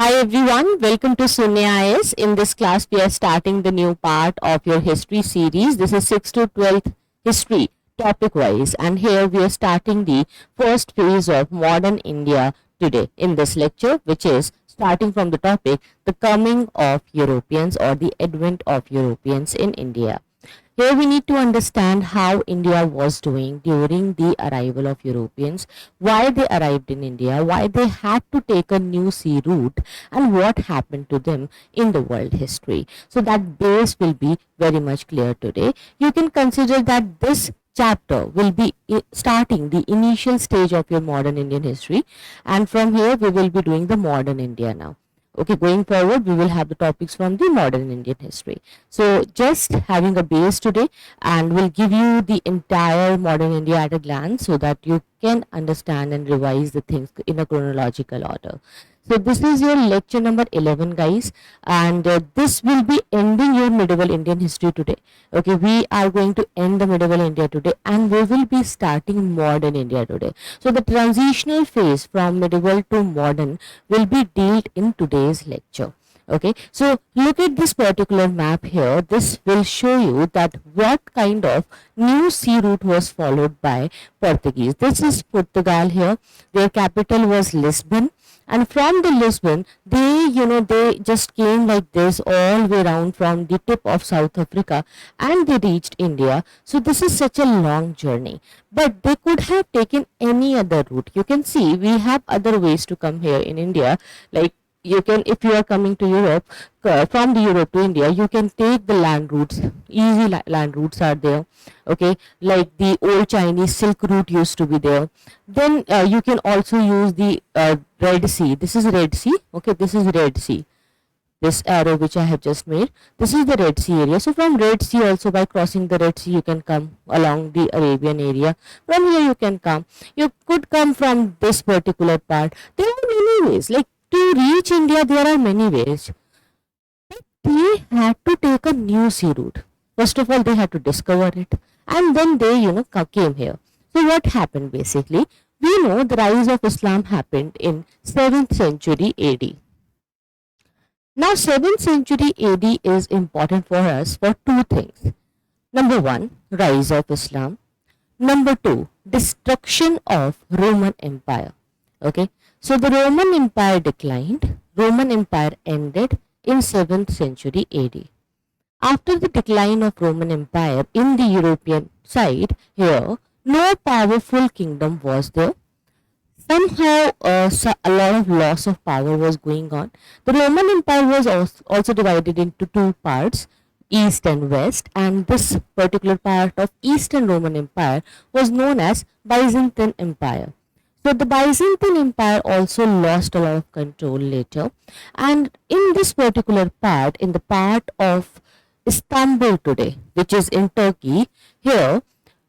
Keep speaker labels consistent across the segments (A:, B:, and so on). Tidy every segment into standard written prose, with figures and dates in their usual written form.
A: Hi everyone, welcome to Sunya IAS. In this class, we are starting the new part of your history series. This is 6th to 12th history topic wise, and here we are starting the first phase of modern India today in this lecture, which is starting from the topic the coming of Europeans or the advent of Europeans in India. Here we need to understand how India was doing during the arrival of Europeans, why they arrived in India, why they had to take a new sea route, and what happened to them in the world history. So that base will be very much clear today. You can consider that this chapter will be starting the initial stage of your modern Indian history, and from here we will be doing the modern India now. Okay, going forward, we will have the topics from the modern Indian history. So, just having a base today, and will give you the entire modern India at a glance so that you can understand and revise the things in a chronological order. So, this is your lecture number 11, guys, and this will be ending your medieval Indian history today. Okay, we are going to end the medieval India today, and we will be starting modern India today. So, the transitional phase from medieval to modern will be dealt in today's lecture. Okay, so look at this particular map here. This will show you that what kind of new sea route was followed by Portuguese. This is Portugal here. Their capital was Lisbon, and from the Lisbon they just came like this all the way around from the tip of South Africa, and they reached India. So this is such a long journey, but they could have taken any other route. You can see we have other ways to come here in India, like you can, if you are coming to Europe, from the Europe to India, you can take the land routes. Easy land routes are there. Okay, like the old Chinese Silk route used to be there. Then you can also use the Red Sea. This is Red Sea. Okay, this is Red Sea. This arrow which I have just made, this is the Red Sea area. So from Red Sea also, by crossing the Red Sea, you can come along the Arabian area. From here you can come. You could come from this particular part. There are many ways. Like to reach India, there are many ways. But they had to take a new sea route. First of all, they had to discover it, and then they, came here. So what happened basically? We know the rise of Islam happened in 7th century AD. Now, 7th century AD is important for us for two things. Number one, rise of Islam. Number two, destruction of Roman Empire. Okay, so the Roman Empire declined. Roman Empire ended in 7th century AD. After the decline of Roman Empire in the European side, here no powerful kingdom was there. Somehow a lot of loss of power was going on. The Roman Empire was also divided into two parts, East and West, and this particular part of Eastern Roman Empire was known as Byzantine Empire. So the Byzantine Empire also lost a lot of control later, and in this particular part, in the part of Istanbul today, which is in Turkey, here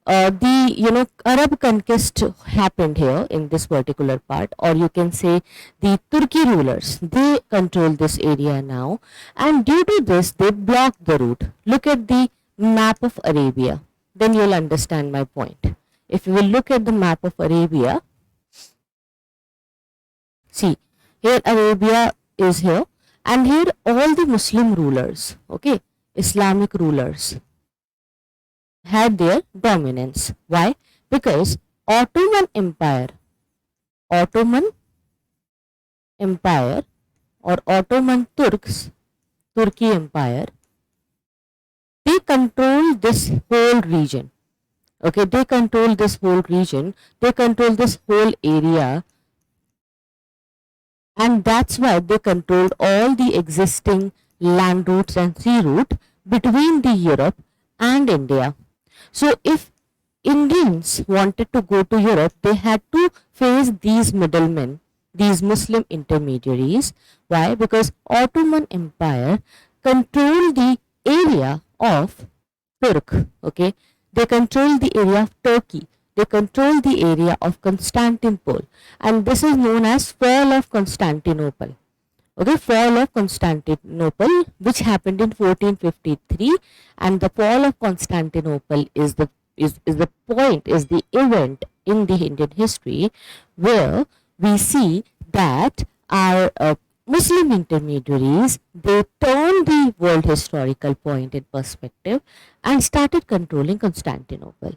A: the Arab conquest happened here in this particular part, or you can say the Turkey rulers, they control this area now, and due to this they blocked the route. Look at the map of Arabia, then you'll understand my point. If you will look at the map of Arabia, see, here Arabia is here, and here all the Muslim rulers, okay, Islamic rulers, had their dominance. Why? Because Ottoman Empire or Ottoman Turkey Empire, they control this whole region. Okay, they control this whole region, they control this whole area, and that's why they controlled all the existing land routes and sea route between the Europe and India. So if Indians wanted to go to Europe, they had to face these middlemen, these Muslim intermediaries. Why? Because Ottoman Empire controlled the area of Turk. Okay, they control the area of Turkey. They control the area of Constantinople, and this is known as fall of Constantinople. Okay, fall of Constantinople, which happened in 1453, and the fall of Constantinople is the event in the Indian history where we see that our Muslim intermediaries, they turned the world historical point in perspective and started controlling Constantinople.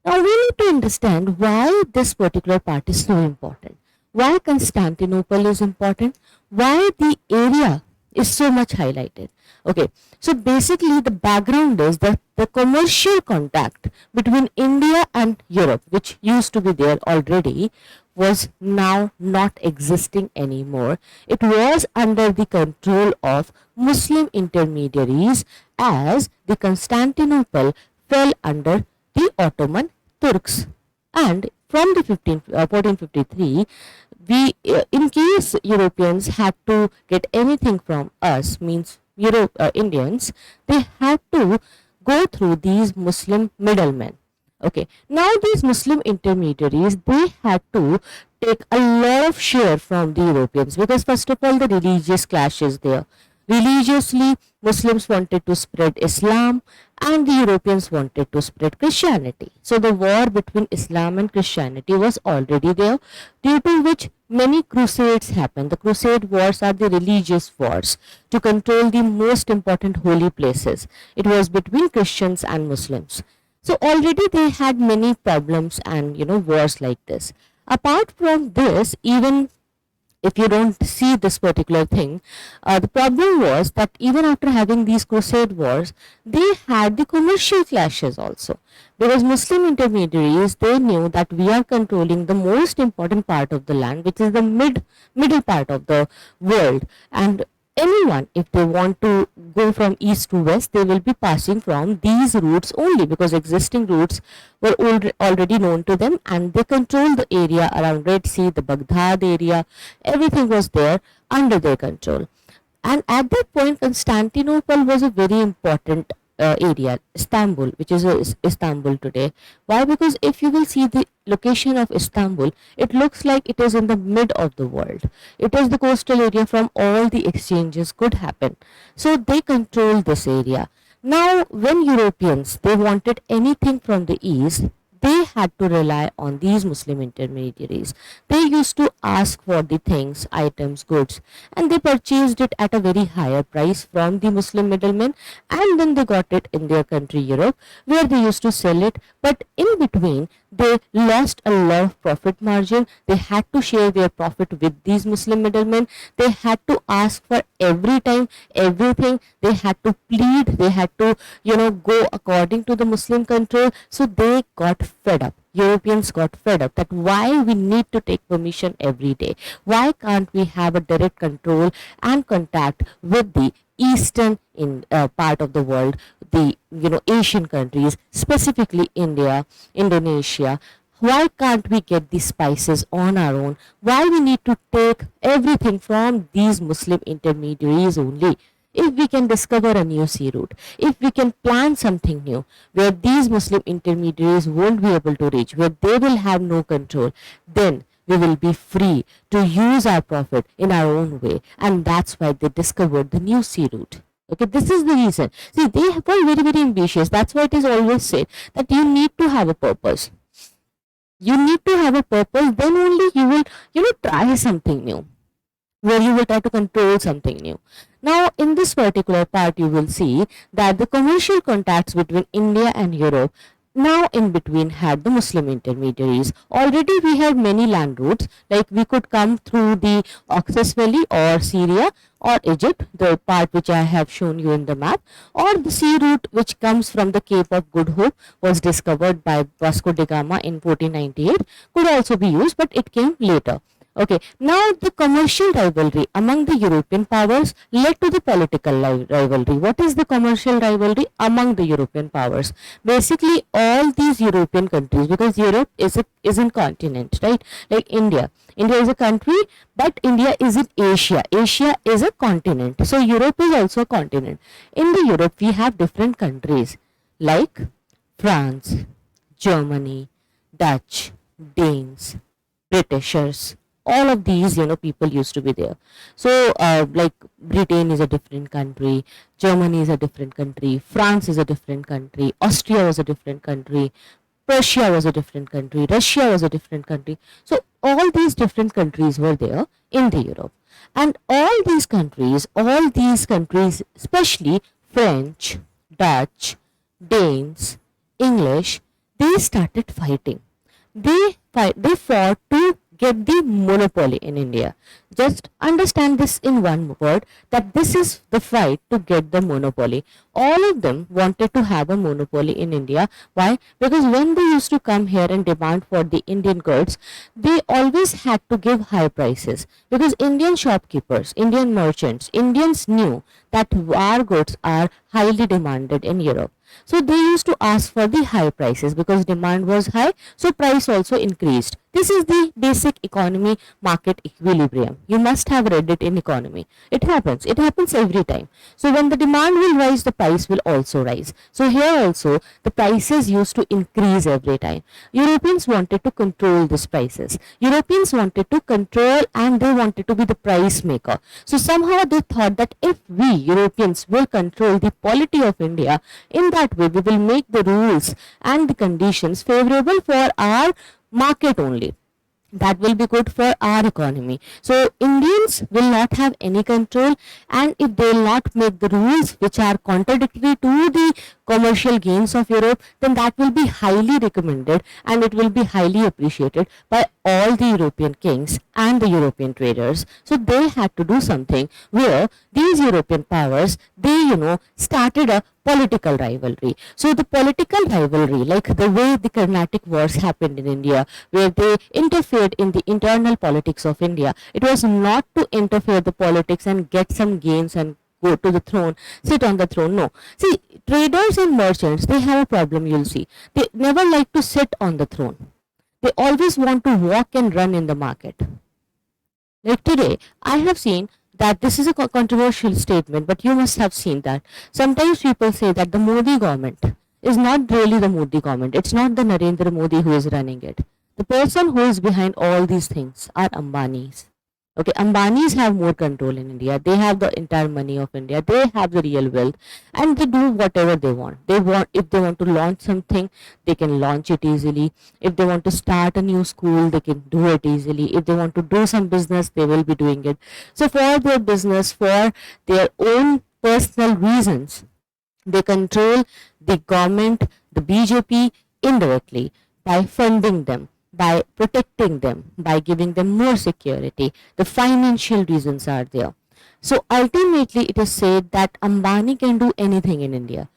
A: Now we need to understand why this particular part is so important. Why Constantinople is important? Why the area is so much highlighted? Okay, so basically the background is that the commercial contact between India and Europe, which used to be there already, was now not existing anymore. It was under the control of Muslim intermediaries as the Constantinople fell under the Ottoman Turks. And from the 1453, we, in case Europeans had to get anything from us, means Indians, they had to go through these Muslim middlemen. Okay, now these Muslim intermediaries, they had to take a lot of share from the Europeans because first of all the religious clash is there. Religiously, Muslims wanted to spread Islam and the Europeans wanted to spread Christianity. So the war between Islam and Christianity was already there, due to which many crusades happened. The crusade wars are the religious wars to control the most important holy places. It was between Christians and Muslims. So already they had many problems and wars like this. Apart from this, even if you don't see this particular thing, the problem was that even after having these crusade wars, they had the commercial clashes also. Because Muslim intermediaries, they knew that we are controlling the most important part of the land, which is the middle part of the world. And anyone, if they want to go from east to west, they will be passing from these routes only, because existing routes were already known to them and they controlled the area around Red Sea, the Baghdad area, everything was there under their control. And at that point, Constantinople was a very important area, Istanbul, which is Istanbul today. Why? Because if you will see the location of Istanbul, it looks like it is in the mid of the world. It is the coastal area from all the exchanges could happen. So they control this area. Now, when Europeans, they wanted anything from the east, they had to rely on these Muslim intermediaries. They used to ask for the things, items, goods, and they purchased it at a very higher price from the Muslim middlemen, and then they got it in their country Europe, where they used to sell it. But in between, they lost a lot of profit margin. They had to share their profit with these Muslim middlemen. They had to ask for every time everything. They had to plead. They had to go according to the Muslim control. So they got fed up. Europeans got fed up that why we need to take permission every day. Why can't we have a direct control and contact with the eastern part of the world, the Asian countries, specifically India, Indonesia? Why can't we get the spices on our own? Why we need to take everything from these Muslim intermediaries only? If we can discover a new sea route, if we can plan something new where these Muslim intermediaries won't be able to reach, where they will have no control, then we will be free to use our profit in our own way. And that's why they discovered the new sea route. Okay, this is the reason. See, they were very, very ambitious. That's why it is always said that you need to have a purpose. You need to have a purpose, then only you will, try something new, where you will try to control something new. Now, in this particular part, you will see that the commercial contacts between India and Europe, now in between had the Muslim intermediaries. Already we had many land routes, like we could come through the Oxus Valley or Syria or Egypt, the part which I have shown you in the map, or the sea route which comes from the Cape of Good Hope was discovered by Vasco da Gama in 1498, could also be used, but it came later. Okay, now the commercial rivalry among the European powers led to the political rivalry. What is the commercial rivalry among the European powers? Basically, all these European countries, because Europe is a continent, right? Like India. India is a country, but India is in Asia. Asia is a continent. So Europe is also a continent. In the Europe, we have different countries like France, Germany, Dutch, Danes, Britishers. All of these, people used to be there. So, like Britain is a different country, Germany is a different country, France is a different country, Austria was a different country, Prussia was a different country, Russia was a different country. So, all these different countries were there in the Europe. And all these countries, especially French, Dutch, Danes, English, they started fighting. They fought to get the monopoly in India. Just understand this in one word, that this is the fight to get the monopoly. All of them wanted to have a monopoly in India. Why? Because when they used to come here and demand for the Indian goods, they always had to give high prices, because Indian shopkeepers, Indian merchants, Indians knew that our goods are highly demanded in Europe. So they used to ask for the high prices because demand was high, so price also increased. This is the basic economy market equilibrium. You must have read it in economy. It happens every time. So when the demand will rise, the price will also rise. So here also the prices used to increase every time. Europeans wanted to control these prices. Europeans wanted to control, and they wanted to be the price maker. So somehow they thought that if we Europeans will control the polity of India, in that way we will make the rules and the conditions favorable for our market only. That will be good for our economy. So Indians will not have any control, and if they will not make the rules which are contradictory to the commercial gains of Europe, then that will be highly recommended and it will be highly appreciated by all the European kings and the European traders. So they had to do something where these European powers, they started a political rivalry. So the political rivalry, like the way the Carnatic wars happened in India, where they interfered in the internal politics of India, it was not to interfere the politics and get some gains and go to the throne, sit on the throne. No. See, traders and merchants, they have a problem, you'll see. They never like to sit on the throne. They always want to walk and run in the market. Like today, I have seen that this is a controversial statement, but you must have seen that. Sometimes people say that the Modi government is not really the Modi government. It's not the Narendra Modi who is running it. The person who is behind all these things are Ambanis. Okay, Ambanis have more control in India. They have the entire money of India. They have the real wealth, and they do whatever they want. If they want to launch something, they can launch it easily. If they want to start a new school, they can do it easily. If they want to do some business, they will be doing it. So for their business, for their own personal reasons, they control the government, the BJP indirectly by funding them, by protecting them, by giving them more security. The financial reasons are there. So ultimately it is said that Ambani can do anything in India.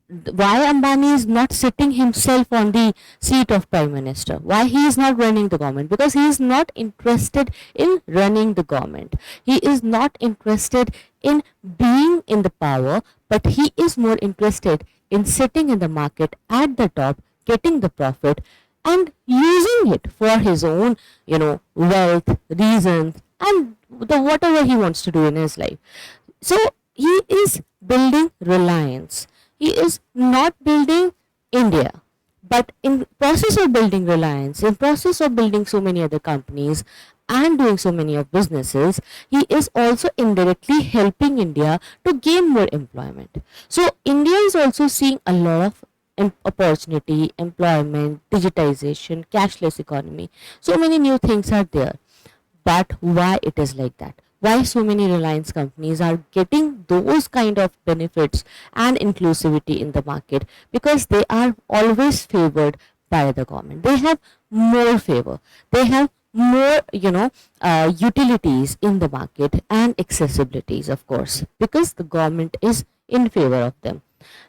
A: Why Ambani is not sitting himself on the seat of Prime Minister? Why he is not running the government? Because he is not interested in running the government. He is not interested in being in the power, but he is more interested in sitting in the market at the top, getting the profit, and using it for his own, wealth, reasons, and whatever he wants to do in his life. So he is building Reliance. He is not building India. But in process of building Reliance, in process of building so many other companies and doing so many of businesses, he is also indirectly helping India to gain more employment. So India is also seeing a lot of opportunity, employment, digitization, cashless economy. So many new things are there. But why it is like that? Why so many Reliance companies are getting those kind of benefits and inclusivity in the market? Because they are always favored by the government. They have more favor. They have more, utilities in the market and accessibilities, of course, because the government is in favor of them.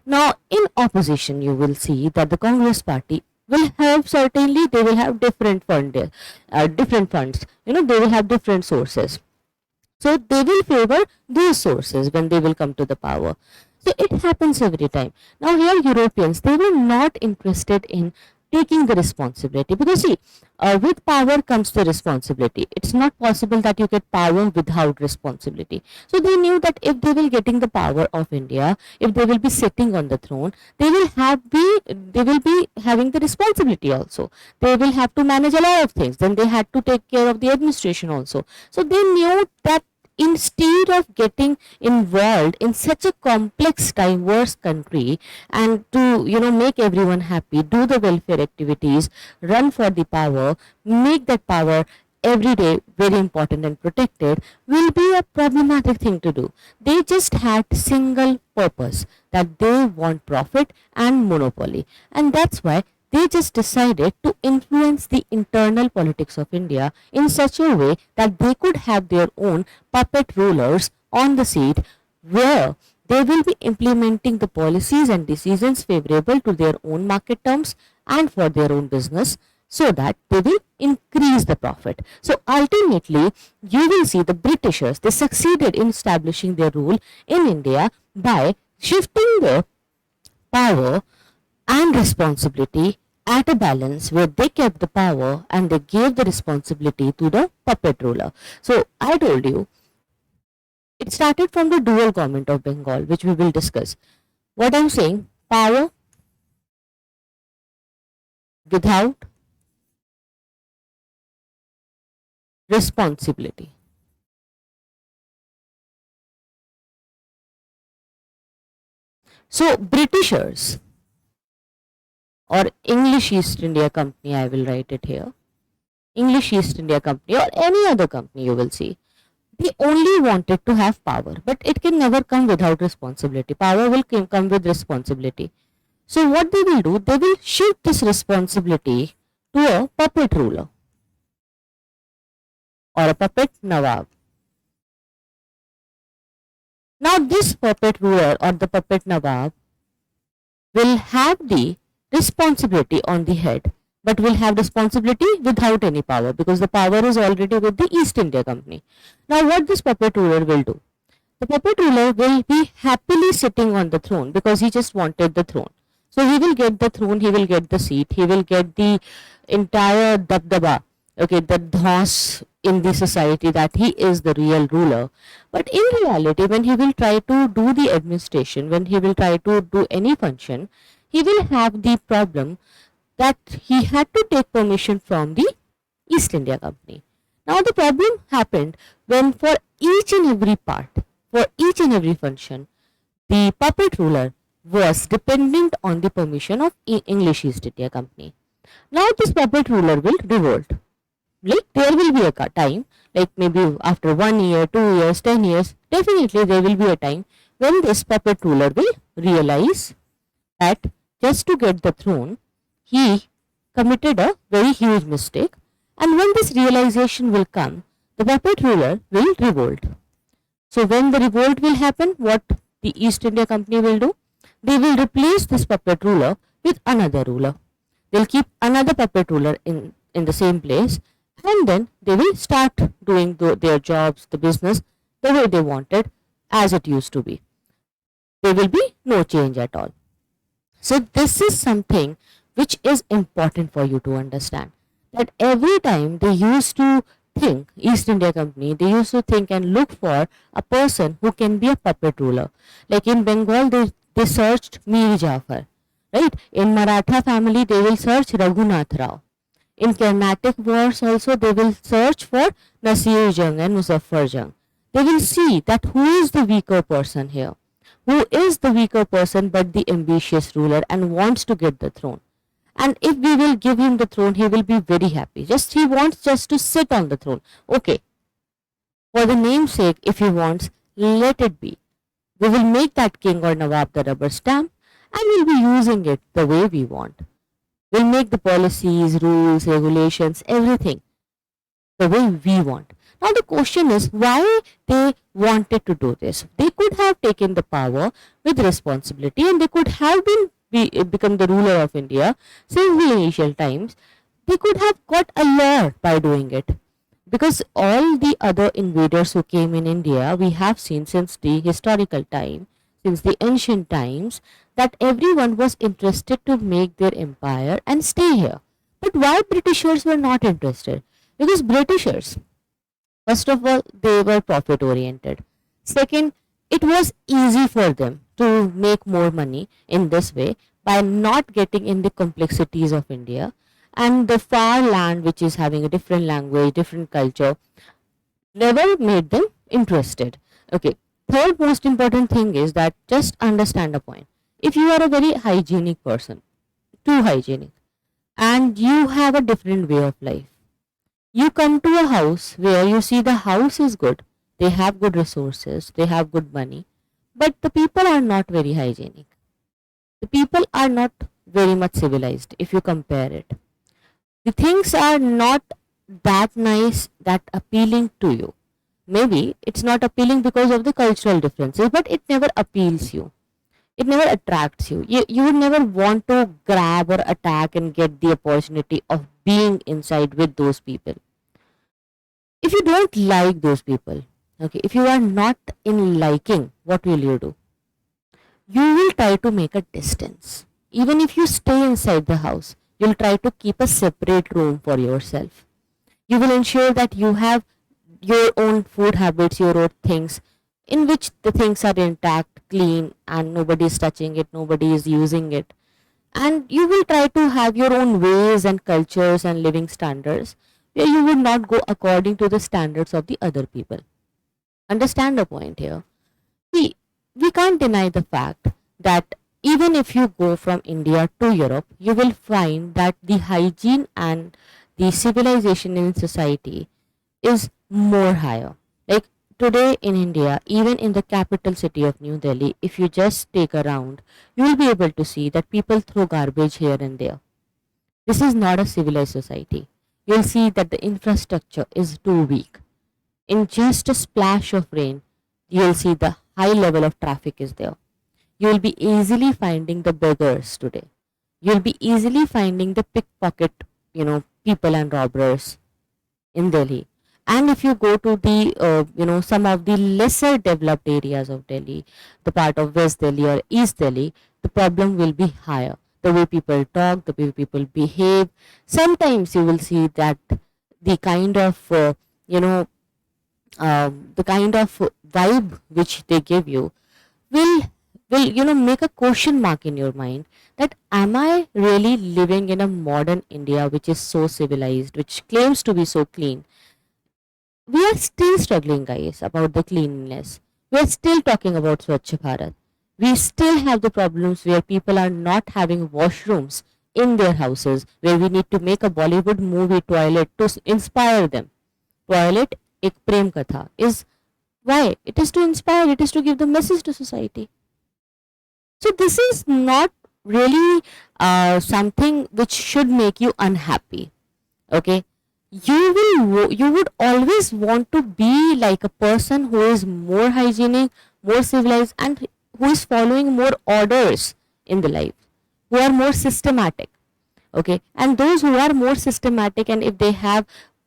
A: Now, in opposition, you will see that the Congress party will have, certainly they will have different funds. They will have different sources. So they will favor those sources when they will come to the power. So it happens every time. Now here Europeans, they were not interested in taking the responsibility, because see, with power comes the responsibility. It's not possible that you get power without responsibility. So they knew that if they will getting the power of India, if they will be sitting on the throne, they will be having the responsibility also. They will have to manage a lot of things. Then they had to take care of the administration also. So they knew that instead of getting involved in such a complex, diverse country and to make everyone happy, do the welfare activities, run for the power, make that power every day very important and protected will be a problematic thing to do. They just had single purpose, that they want profit and monopoly, and that's why they just decided to influence the internal politics of India in such a way that they could have their own puppet rulers on the seat, where they will be implementing the policies and decisions favorable to their own market terms and for their own business, so that they will increase the profit. So ultimately, you will see the Britishers, they succeeded in establishing their rule in India by shifting the power and responsibility at a balance, where they kept the power and they gave the responsibility to the puppet ruler. So I told you, it started from the dual government of Bengal, which we will discuss. What I'm saying, power without responsibility. So Britishers, or English East India Company, I will write it here, English East India Company or any other company, you will see, they only wanted to have power, but it can never come without responsibility. Power will come with responsibility. So what they will do, they will shift this responsibility to a puppet ruler or a puppet Nawab. Now this puppet ruler or the puppet Nawab will have the responsibility on the head, but will have responsibility without any power, because the power is already with the East India Company. Now what this puppet ruler will do? The puppet ruler will be happily sitting on the throne because he just wanted the throne. So he will get the throne, he will get the seat, he will get the entire dabdaba, okay, the dhas in the society, that he is the real ruler. But in reality, when he will try to do the administration, when he will try to do any function, he will have the problem that he had to take permission from the East India Company. Now the problem happened when for each and every part, for each and every function, the puppet ruler was dependent on the permission of English East India Company. Now this puppet ruler will revolt. Like there will be a time, like maybe after 1 year, 2 years, 10 years, definitely there will be a time when this puppet ruler will realize that just to get the throne, he committed a very huge mistake, and when this realization will come, the puppet ruler will revolt. So when the revolt will happen, what the East India Company will do? They will replace this puppet ruler with another ruler. They'll keep another puppet ruler in the same place, and then they will start doing their jobs, the business, the way they wanted, as it used to be. There will be no change at all. So this is something which is important for you to understand, that every time they used to think, East India Company, they used to think and look for a person who can be a puppet ruler. Like in Bengal, they searched Mir Jafar, right? In Maratha family, they will search Raghunath Rao. In Carnatic wars also, they will search for Nasir Jung and Muzaffar Jung. They will see that who is the weaker person here, who is the weaker person but the ambitious ruler and wants to get the throne. And if we will give him the throne, he will be very happy. He wants just to sit on the throne. Okay, for the name's sake, if he wants, let it be. We will make that king or Nawab the rubber stamp, and we'll be using it the way we want. We'll make the policies, rules, regulations, everything the way we want. Now the question is why they wanted to do this. They could have taken the power with responsibility, and they could have become the ruler of India since the initial times. They could have got a lot by doing it, because all the other invaders who came in India, we have seen since the historical time, since the ancient times, that everyone was interested to make their empire and stay here. But why Britishers were not interested? Because Britishers, first of all, they were profit oriented. Second, it was easy for them to make more money in this way by not getting in the complexities of India and the far land, which is having a different language, different culture, never made them interested. Okay. Third most important thing is that just understand a point. If you are a very hygienic person, too hygienic, and you have a different way of life, You come to a house where you see the house is good, they have good resources, they have good money, but the people are not very hygienic. The people are not very much civilized if you compare it. The things are not that nice, that appealing to you. Maybe it's not appealing because of the cultural differences, but it never appeals you. It never attracts you. You would never want to grab or attack and get the opportunity of being inside with those people. If you don't like those people, okay, if you are not in liking, what will you do? You will try to make a distance. Even if you stay inside the house, you'll try to keep a separate room for yourself. You will ensure that you have your own food habits, your own things, in which the things are intact, clean, and nobody is touching it, nobody is using it. And you will try to have your own ways and cultures and living standards where you will not go according to the standards of the other people. Understand the point here? See, we can't deny the fact that even if you go from India to Europe, you will find that the hygiene and the civilization in society is more higher. Like today in India, even in the capital city of New Delhi, if you just take a round, you will be able to see that people throw garbage here and there. This is not a civilized society. You'll see that the infrastructure is too weak. In just a splash of rain, you'll see the high level of traffic is there. You'll be easily finding the beggars today. You'll be easily finding the pickpocket, people and robbers in Delhi. And if you go to the, some of the lesser developed areas of Delhi, the part of West Delhi or East Delhi, the problem will be higher. The way people talk, the way people behave. Sometimes you will see that the kind of, the kind of vibe which they give you will make a question mark in your mind that am I really living in a modern India which is so civilized, which claims to be so clean? We are still struggling, guys, about the cleanliness. We are still talking about Swachh Bharat. We still have the problems where people are not having washrooms in their houses, where we need to make a Bollywood movie toilet to inspire them. Toilet, ek prem katha, is why? It is to inspire, it is to give the message to society. So this is not really something which should make you unhappy. Okay, you would always want to be like a person who is more hygienic, more civilized, and who is following more orders in the life, who are more systematic. Okay, and those who are more systematic, and if they have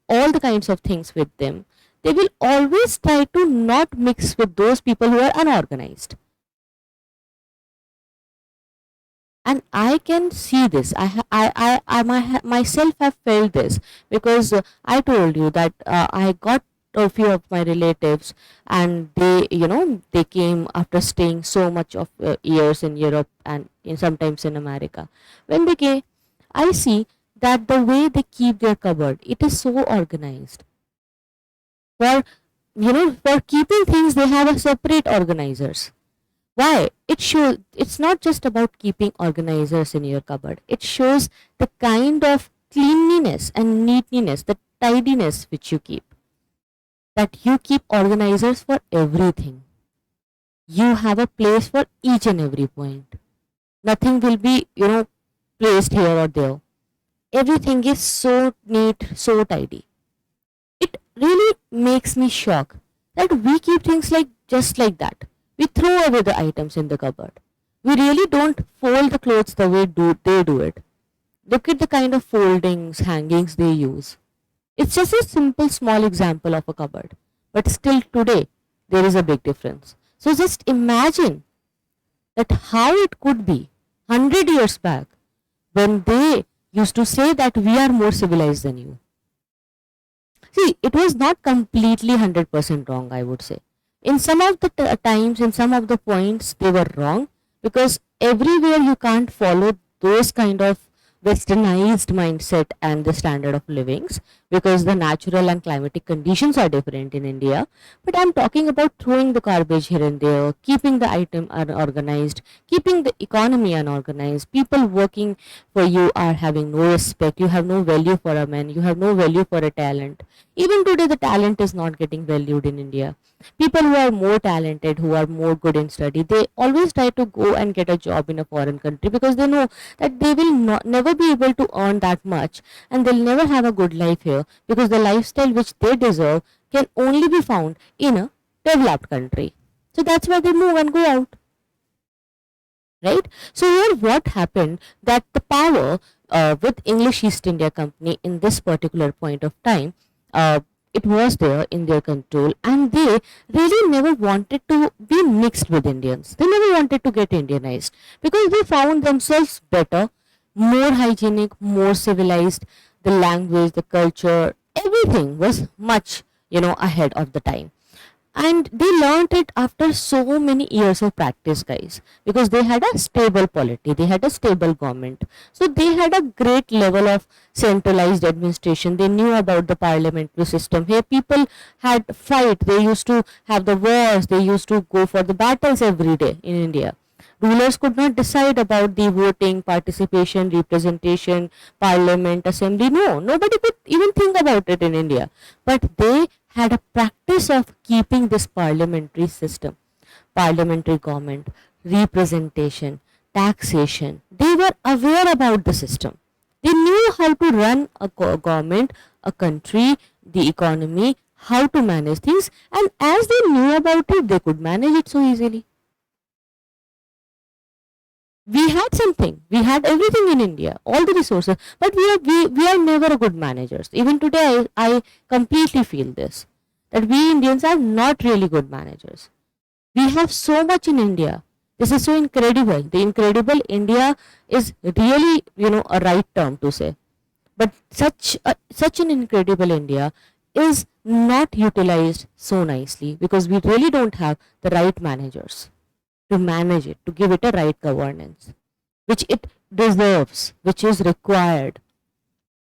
A: all the kinds of things with them, they will always try to not mix with those people who are unorganized. And I can see this. Myself have felt this because I told you that I got a few of my relatives, and they came after staying so much of years in Europe and sometimes in America. When they came, I see that the way they keep their cupboard, it is so organized. For keeping things, they have a separate organizers. Why? It's not just about keeping organizers in your cupboard. It shows the kind of cleanliness and neatness, the tidiness which you keep. That you keep organizers for everything. You have a place for each and every point. Nothing will be, placed here or there. Everything is so neat, so tidy. It really makes me shocked that we keep things just like that. We throw away the items in the cupboard. We really don't fold the clothes the way they do it. Look at the kind of foldings, hangings they use. It's just a simple small example of a cupboard. But still today, there is a big difference. So just imagine that how it could be 100 years back when they used to say that we are more civilized than you. See, it was not completely 100% wrong, I would say. In some of the times, in some of the points, they were wrong because everywhere you can't follow those kind of westernized mindset and the standard of livings because the natural and climatic conditions are different in India. But I'm talking about throwing the garbage here and there, keeping the item unorganized, keeping the economy unorganized. People working for you are having no respect. You have no value for a man. You have no value for a talent. Even today, the talent is not getting valued in India. People who are more talented, who are more good in study, they always try to go and get a job in a foreign country because they know that they will never be able to earn that much, and they'll never have a good life here, because the lifestyle which they deserve can only be found in a developed country. So that's why they move and go out, right? So here what happened, that the power with English East India Company in this particular point of time, uh, it was there in their control, and they really never wanted to be mixed with Indians. They never wanted to get Indianized because they found themselves better, more hygienic, more civilized. The language, the culture, everything was much, ahead of the time. And they learned it after so many years of practice, guys, because they had a stable polity, they had a stable government, so they had a great level of centralized administration. They knew about the parliamentary system. Here people had fight, they used to have the wars, they used to go for the battles every day in India. Rulers could not decide about the voting, participation, representation, parliament, assembly. No, nobody could even think about it in India. But they had a practice of keeping this parliamentary system, parliamentary government, representation, taxation. They were aware about the system. They knew how to run a government, a country, the economy, how to manage things, and as they knew about it, they could manage it so easily. We had something, we had everything in India, all the resources, but we are never good managers. Even today, I completely feel this, that we Indians are not really good managers. We have so much in India. This is so incredible. The incredible India is really, a right term to say. But such an incredible India is not utilized so nicely because we really don't have the right managers to manage it, to give it a right governance, which it deserves, which is required.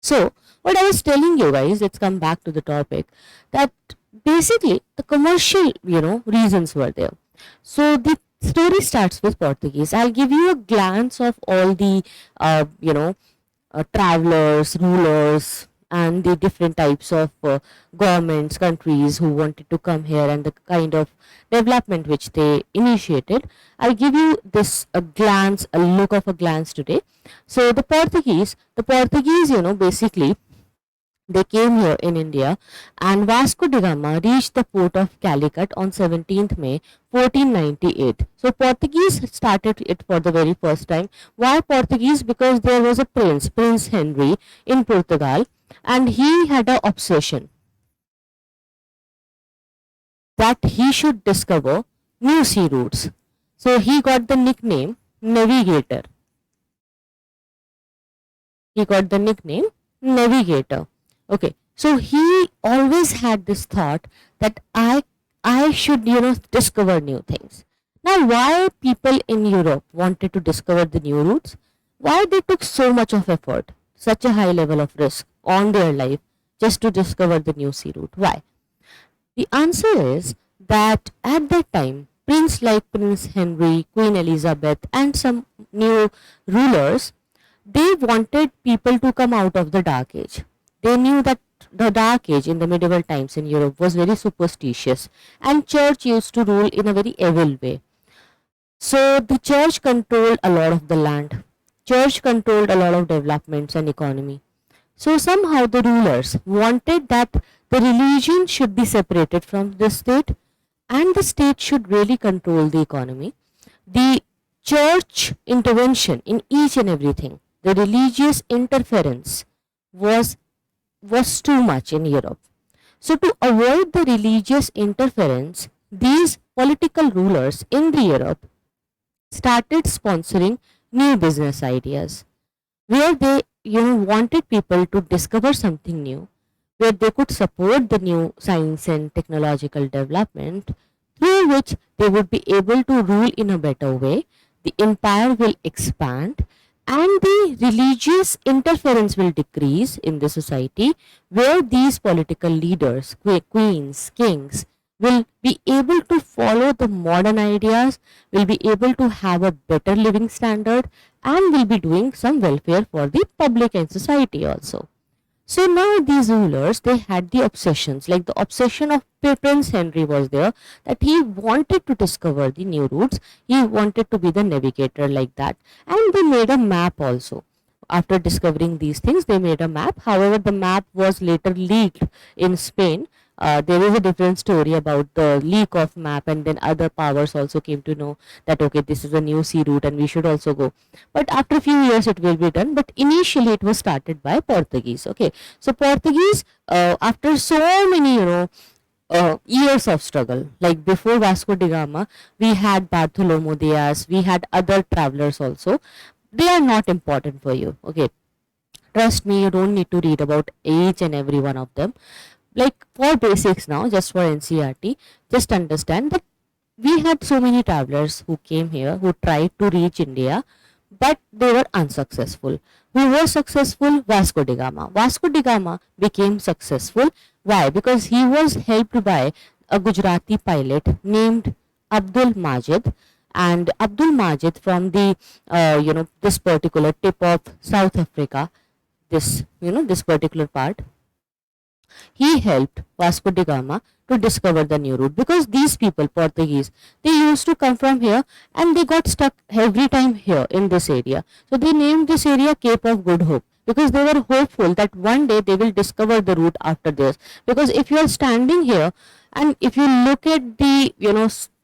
A: So, what I was telling you guys, let's come back to the topic, that basically the commercial, reasons were there. So, the story starts with Portuguese. I'll give you a glance of all the, travelers, rulers, and the different types of governments, countries who wanted to come here and the kind of development which they initiated. I'll give you this a glance, a look of a glance today. So the Portuguese, basically they came here in India, and Vasco da Gama reached the port of Calicut on 17th May 1498. So Portuguese started it for the very first time. Why Portuguese? Because there was a prince, Prince Henry in Portugal, and he had an obsession that he should discover new sea routes. So he got the nickname Navigator. Okay, so he always had this thought that I should, discover new things. Now, why people in Europe wanted to discover the new routes? Why they took so much of effort, such a high level of risk on their life just to discover the new sea route? Why? The answer is that at that time, prince like Prince Henry, Queen Elizabeth, and some new rulers, they wanted people to come out of the Dark Age. They knew that the Dark Age in the medieval times in Europe was very superstitious, and church used to rule in a very evil way. So the church controlled a lot of the land. Church controlled a lot of developments and economy. So somehow the rulers wanted that the religion should be separated from the state, and the state should really control the economy. The church intervention in each and everything, the religious interference was too much in Europe. So to avoid the religious interference, these political rulers in the Europe started sponsoring new business ideas, where they wanted people to discover something new, where they could support the new science and technological development, through which they would be able to rule in a better way. The empire will expand, and the religious interference will decrease in the society, where these political leaders, queens, kings, will be able to follow the modern ideas, will be able to have a better living standard, and will be doing some welfare for the public and society also. So now these rulers, they had the obsessions, like the obsession of Prince Henry was there, that he wanted to discover the new routes, he wanted to be the navigator like that, and they made a map also. After discovering these things, they made a map. However, the map was later leaked in Spain. There is a different story about the leak of map, and then other powers also came to know that okay, this is a new sea route and we should also go. But after a few years it will be done, but initially it was started by Portuguese. Okay, so Portuguese, after so many years of struggle, like before Vasco da Gama, we had Bartholomew Dias, we had other travelers also. They are not important for you. Okay, trust me, you don't need to read about each and every one of them. Like for basics now, just for NCERT, just understand that we had so many travelers who came here, who tried to reach India, but they were unsuccessful. Who was successful? Vasco da Gama. Vasco da Gama became successful. Why? Because he was helped by a Gujarati pilot named Abdul Majid, and Abdul Majid from the this particular tip of South Africa, this particular part, he helped Vasco da Gama to discover the new route, because these people, Portuguese, they used to come from here and they got stuck every time here in this area. So they named this area Cape of Good Hope, because they were hopeful that one day they will discover the route after this. Because if you are standing here and if you look at the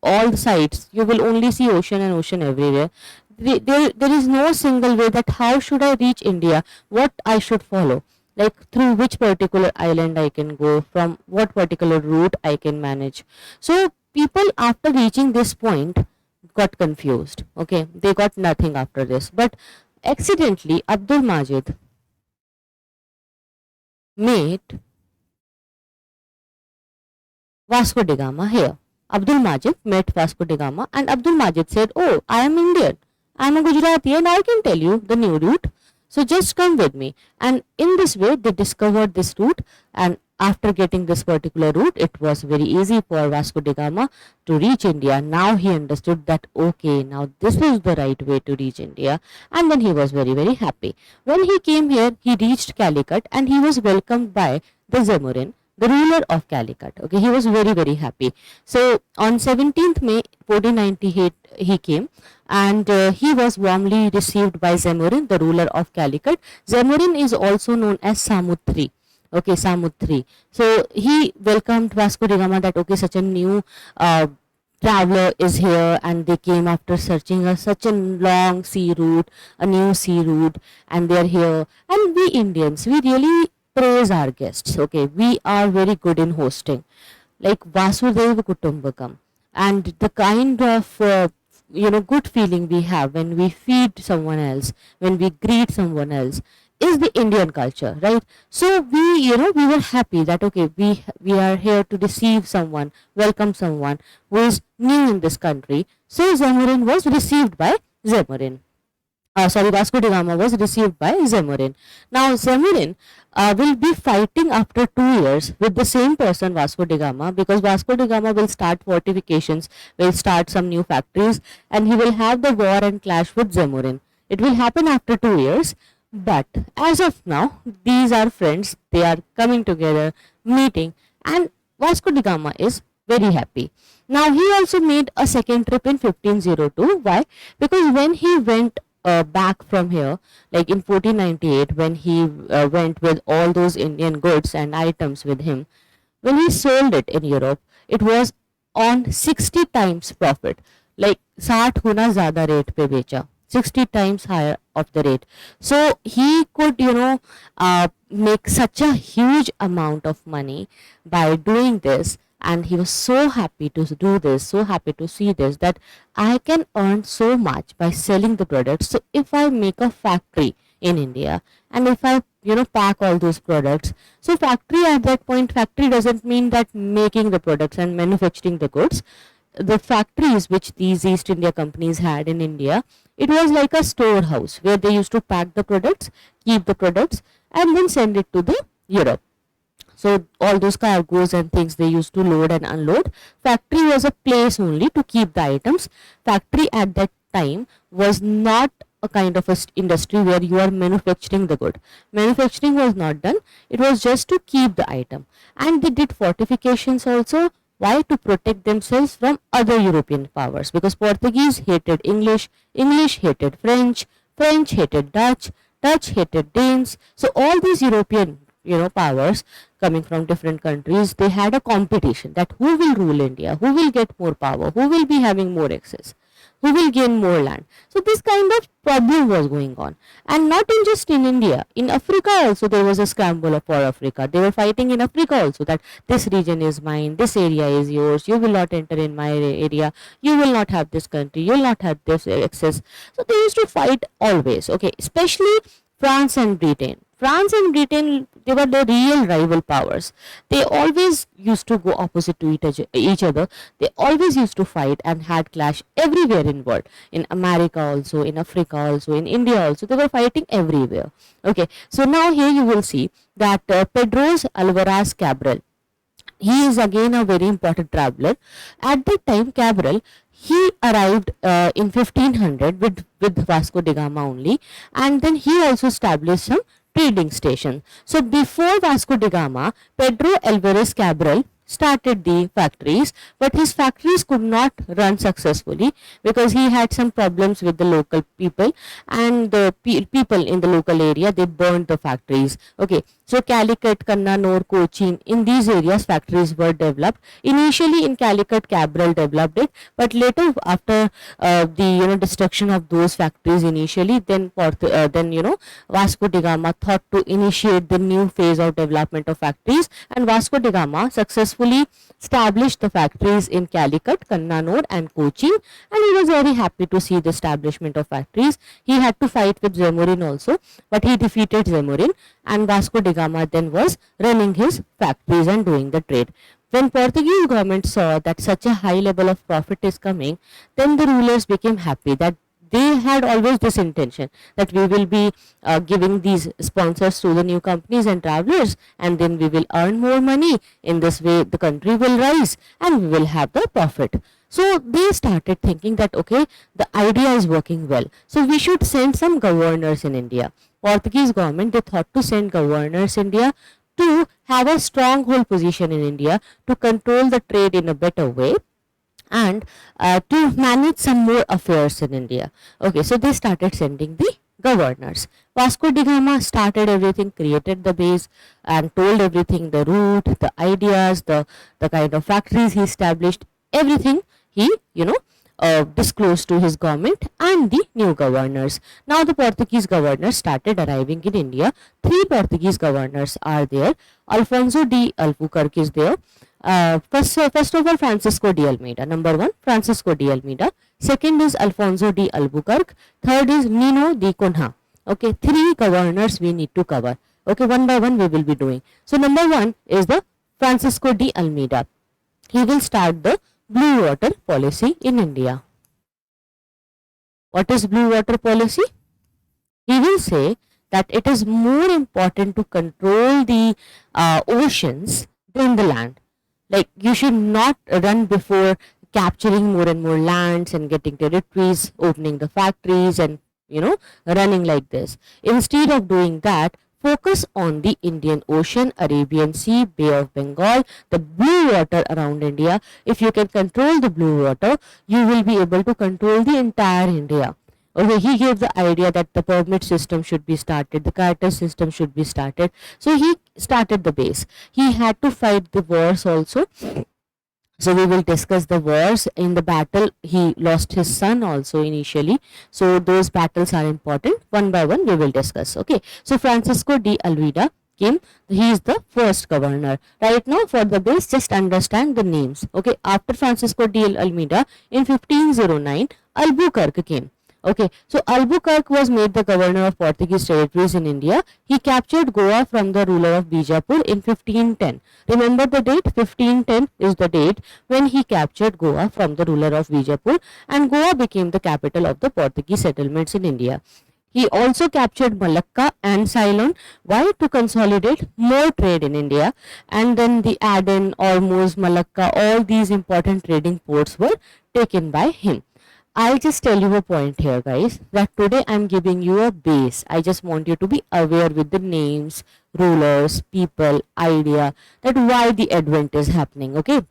A: all the sides, you will only see ocean and ocean everywhere. There is no single way that how should I reach India, what I should follow, like through which particular island I can go, from what particular route I can manage. So people after reaching this point got confused. Okay, they got nothing after this. But accidentally Abdul Majid made Vasco da Gama here. Abdul Majid met Vasco da Gama, and Abdul Majid said, "Oh, I am Indian. I am a Gujarati and I can tell you the new route. So just come with me." And in this way, they discovered this route. And after getting this particular route, it was very easy for Vasco da Gama to reach India. Now he understood that, okay, now this is the right way to reach India. And then he was very, very happy. When he came here, he reached Calicut and he was welcomed by the Zamorin, the ruler of Calicut. Okay, he was very, very happy. So on 17th May 1498, he came, and he was warmly received by Zamorin, the ruler of Calicut. Zamorin is also known as Samutri. Okay, Samutri. So he welcomed Vasco da Gama that okay, such a new traveler is here, and they came after searching such a long sea route, a new sea route, and they are here. And we Indians, we really praise our guests. Okay, we are very good in hosting, like Vasudhaiva Kutumbakam, and the kind of good feeling we have when we feed someone else, when we greet someone else, is the Indian culture, right? So we were happy that okay, we are here to receive someone, welcome someone who is new in this country. So Zamorin was received by Zamorin. Vasco da Gama was received by Zamorin. Now Zamorin will be fighting after 2 years with the same person, Vasco da Gama, because Vasco da Gama will start fortifications, will start some new factories, and he will have the war and clash with Zamorin. It will happen after 2 years, but as of now, these are friends. They are coming together, meeting, and Vasco da Gama is very happy. Now he also made a second trip in 1502. Why? Because when he went back from here, like in 1498, when he went with all those Indian goods and items with him, when he sold it in Europe, it was on 60 times profit, like 60 गुना ज़्यादा rate पे बेचा, 60 times higher of the rate. So he could make such a huge amount of money by doing this. And he was so happy to do this, so happy to see this, that I can earn so much by selling the products. So if I make a factory in India, and if I pack all those products, so factory at that point, factory doesn't mean that making the products and manufacturing the goods. the factories which these East India companies had in India, it was like a storehouse where they used to pack the products, keep the products, and then send it to the Europe. So all those cargoes and things they used to load and unload. Factory was a place only to keep the items. Factory at that time was not a kind of a industry where you are manufacturing the good. Manufacturing was not done. It was just to keep the item. And they did fortifications also. Why? To protect themselves from other European powers, because Portuguese hated English, English hated French, French hated Dutch, Dutch hated Danes. So all these European powers coming from different countries, they had a competition that who will rule India, who will get more power, who will be having more access, who will gain more land. So this kind of problem was going on, and not in just in India, in Africa also there was a scramble for Africa. They were fighting in Africa also that this region is mine, this area is yours, you will not enter in my area, you will not have this country, you will not have this access. So they used to fight always, okay, especially France and Britain. France and Britain, they were the real rival powers. They always used to go opposite to each other. They always used to fight and had clash everywhere in world. In America also, in Africa also, in India also, they were fighting everywhere. Okay, so now here you will see that Pedro Alvarez Cabral, he is again a very important traveler. At that time, Cabral, he arrived in 1500 with Vasco da Gama only, and then he also established some trading station. So before Vasco da Gama, Pedro Alvarez Cabral started the factories, but his factories could not run successfully because he had some problems with the local people, and the people in the local area, they burned the factories. Okay, so Calicut, Kannanur, Cochin, in these areas factories were developed. Initially in Calicut, Cabral developed it, but later after the destruction of those factories initially, then Vasco da Gama thought to initiate the new phase of development of factories, and Vasco da Gama successfully established the factories in Calicut, Kannanur and Cochin, and he was very happy to see the establishment of factories. He had to fight with Zamorin also, but he defeated Zamorin, and Vasco da Gama then was running his factories and doing the trade. When Portuguese government saw that such a high level of profit is coming, then the rulers became happy that they had always this intention that we will be giving these sponsors to the new companies and travelers, and then we will earn more money. In this way, the country will rise and we will have the profit. So they started thinking that, okay, the idea is working well, so we should send some governors in India. Portuguese government, they thought to send governors in India to have a stronghold position in India, to control the trade in a better way, and to manage some more affairs in India. Okay, so they started sending the governors. Vasco da Gama started everything, created the base and told everything, the route, the ideas, the kind of factories he established, everything he disclosed to his government and the new governors. Now the Portuguese governors started arriving in India. 3 Portuguese governors are there. Alfonso de Albuquerque is there. First of all, Francisco de Almeida. Number 1, Francisco de Almeida. Second is Alfonso de Albuquerque. Third is Nino de Cunha. Okay, 3 governors we need to cover. Okay, one by one we will be doing. So number 1 is the Francisco de Almeida. He will start the blue water policy in India. What is blue water policy? He will say that it is more important to control the oceans than the land. Like, you should not run before capturing more and more lands and getting territories, opening the factories and running like this. Instead of doing that, focus on the Indian Ocean, Arabian Sea, Bay of Bengal, the blue water around India. If you can control the blue water, you will be able to control the entire India. Okay, he gave the idea that the permit system should be started, the charter system should be started. So he started the base. He had to fight the wars also. So we will discuss the wars. In the battle, he lost his son also initially. So those battles are important. One by one we will discuss. Okay. So Francisco de Almeida came. He is the first governor. Right now for the base, just understand the names. Okay. After Francisco de Almeida, in 1509, Albuquerque came. Okay, so Albuquerque was made the governor of Portuguese territories in India. He captured Goa from the ruler of Bijapur in 1510. Remember the date? 1510 is the date when he captured Goa from the ruler of Bijapur, and Goa became the capital of the Portuguese settlements in India. He also captured Malacca and Ceylon. Why? To consolidate more trade in India. And then the Aden, Ormuz, Malacca, all these important trading ports were taken by him. I'll just tell you a point here, guys, that today I'm giving you a base. I just want you to be aware with the names, rulers, people, idea, that why the advent is happening, okay?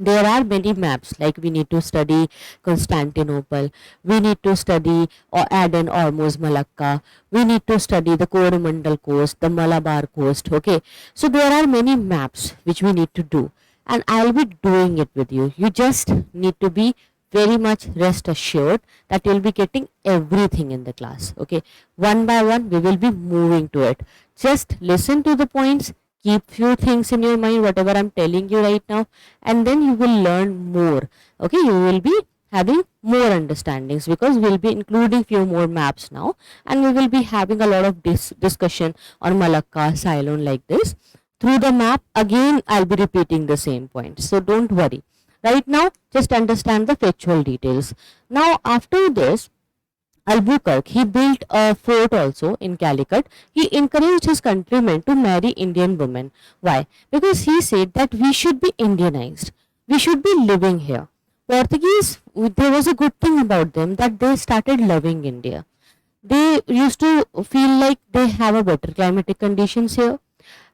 A: There are many maps, like we need to study Constantinople, we need to study Aden, Ormuz, Malacca, we need to study the Coromandel coast, the Malabar coast, okay? So there are many maps which we need to do, and I'll be doing it with you. You just need to be very much rest assured that you'll be getting everything in the class, okay? One by one we will be moving to it. Just listen to the points, keep few things in your mind whatever I'm telling you right now, and then you will learn more, okay? You will be having more understandings because we'll be including few more maps now, and we will be having a lot of discussion on Malacca, Ceylon, like this. Through the map again I'll be repeating the same points, so don't worry. Right now, just understand the factual details. Now, after this, Albuquerque, he built a fort also in Calicut. He encouraged his countrymen to marry Indian women. Why? Because he said that we should be Indianized. We should be living here. Portuguese, there was a good thing about them that they started loving India. They used to feel like they have a better climatic conditions here,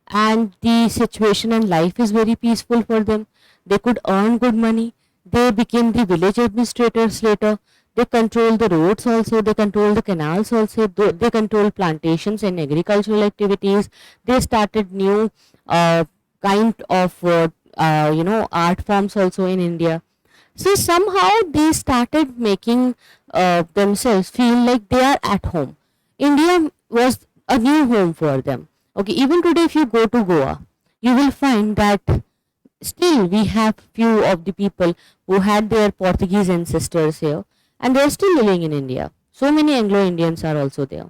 A: and the situation and life is very peaceful for them. They could earn good money. They became the village administrators later. They control the roads also. They control the canals also. They control plantations and agricultural activities. They started new kind of art forms also in India. So somehow they started making themselves feel like they are at home. India was a new home for them. Okay, even today if you go to Goa, you will find that still we have few of the people who had their Portuguese ancestors here, and they are still living in India. So many Anglo-Indians are also there.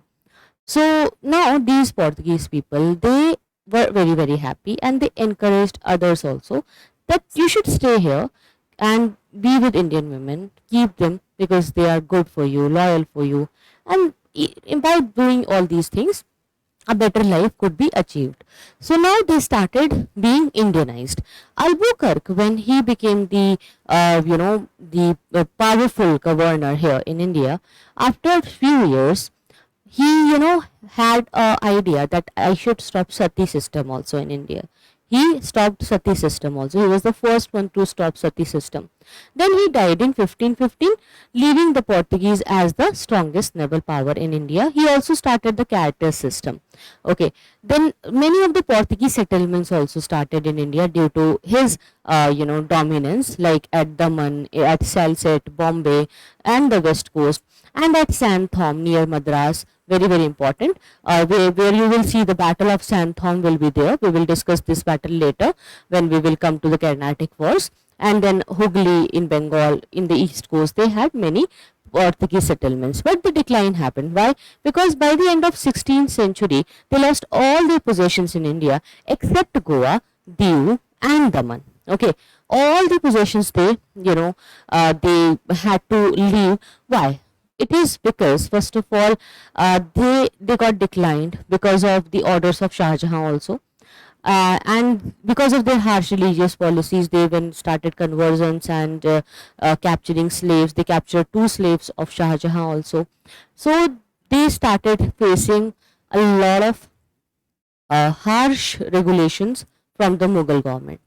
A: So now these Portuguese people, they were very very happy, and they encouraged others also that you should stay here and be with Indian women, keep them because they are good for you, loyal for you, and by doing all these things a better life could be achieved. So now they started being Indianized. Albuquerque, when he became the powerful governor here in India, after a few years, he had a idea that I should stop sati system also in India. He stopped sati system also. He was the first one to stop sati system. Then he died in 1515, leaving the Portuguese as the strongest naval power in India. He also started the carter system. Okay. Then many of the Portuguese settlements also started in India due to his dominance, like at Daman, at Salsette, Bombay, and the west coast, and at Santhom near Madras. Very very important, where you will see the battle of Santhom will be there. We will discuss this battle later when we will come to the Carnatic Wars. And then Hooghly in Bengal, in the east coast, they had many Portuguese settlements, but the decline happened. Why? Because by the end of 16th century, they lost all their possessions in India except Goa, Diu, and Daman. Okay, all the possessions they they had to leave. Why? It is because first of all they got declined because of the orders of Shah Jahan also, and because of their harsh religious policies. They even started conversions and capturing slaves. They captured 2 slaves of Shah Jahan also. So they started facing a lot of harsh regulations from the Mughal government.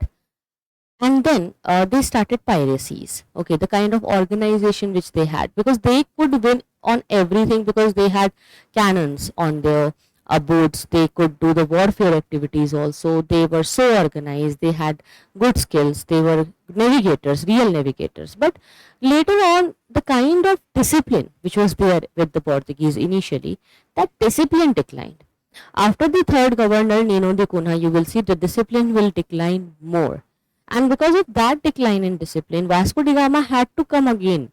A: And then they started piracies, okay, the kind of organization which they had, because they could win on everything, because they had cannons on their boats. They could do the warfare activities also. They were so organized, they had good skills, they were navigators, real navigators. But later on, the kind of discipline which was there with the Portuguese initially, that discipline declined. After the third governor, Nino de Cunha, you will see the discipline will decline more. And because of that decline in discipline, Vasco da Gama had to come again.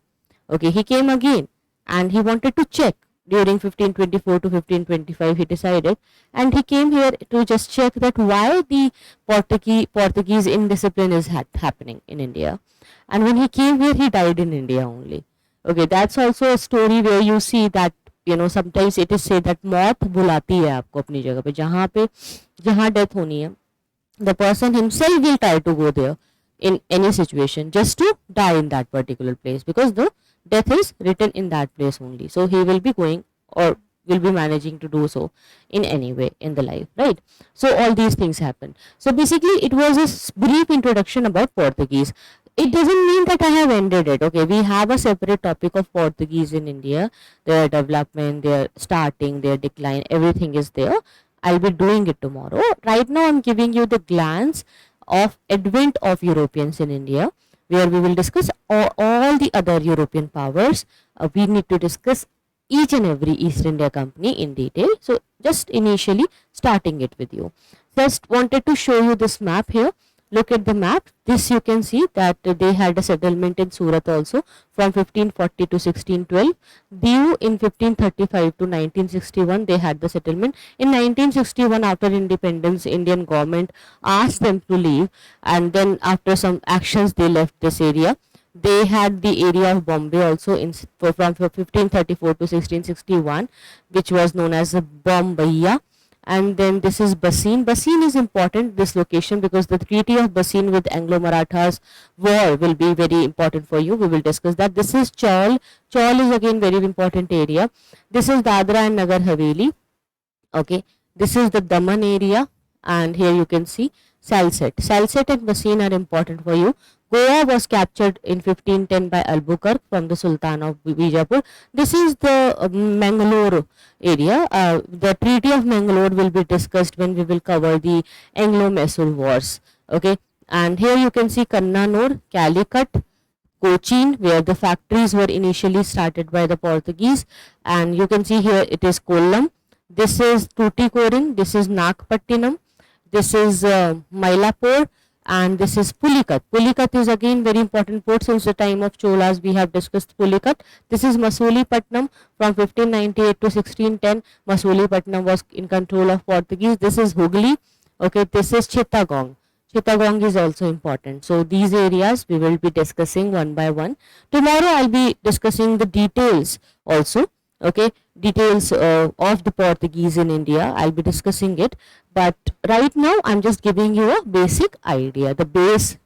A: Okay, he came again and he wanted to check during 1524 to 1525 he decided, and he came here to just check that why the Portuguese indiscipline is happening in India. And when he came here, he died in India only. Okay, that's also a story where you see that sometimes it is said that मौत बुलाती है आपको अपनी जगह पे जहाँ death होनी है, the person himself will try to go there in any situation just to die in that particular place, because the death is written in that place only. So he will be going, or will be managing to do so in any way in the life, right? So all these things happen. So basically it was a brief introduction about Portuguese. It doesn't mean that I have ended it. Okay, we have a separate topic of Portuguese in India, their development, their starting, their decline, everything is there. I'll be doing it tomorrow. Right now I'm giving you the glance of advent of Europeans in India, where we will discuss all the other European powers. We need to discuss each and every East India Company in detail. So just initially starting it with you. Just wanted to show you this map here. Look at the map. This you can see that they had a settlement in Surat also from 1540 to 1612. Diu in 1535 to 1961 they had the settlement. In 1961, after independence, Indian government asked them to leave, and then after some actions they left this area. They had the area of Bombay also from 1534 to 1661, which was known as Bombaya. And then this is Bassein. Bassein is important, this location, because the Treaty of Bassein with Anglo-Marathas war will be very important for you. We will discuss that. This is Chaul. Chaul is again very important area. This is Dadra and Nagar Haveli. Okay. This is the Daman area, and here you can see Salsette. Salsette and Bassein are important for you. Goa was captured in 1510 by Albuquerque from the Sultan of Bijapur. This is the Mangalore area. The Treaty of Mangalore will be discussed when we will cover the Anglo-Mysore wars. Okay, and here you can see Kannanur, Calicut, Cochin, where the factories were initially started by the Portuguese, and you can see here it is Kollam. This is Tuticorin. This is Nagpattinam. This is Mylapore. And this is Pulicat. Pulicat is again very important port. Since the time of Cholas we have discussed Pulicat. This is Masulipattnam from 1598 to 1610. Masulipattnam was in control of Portuguese. This is Hooghly. Okay, this is Chittagong. Chittagong is also important. So these areas we will be discussing one by one. Tomorrow I'll be discussing the details also. Okay, details of the Portuguese in India. I'll be discussing it, but right now I'm just giving you a basic idea, the base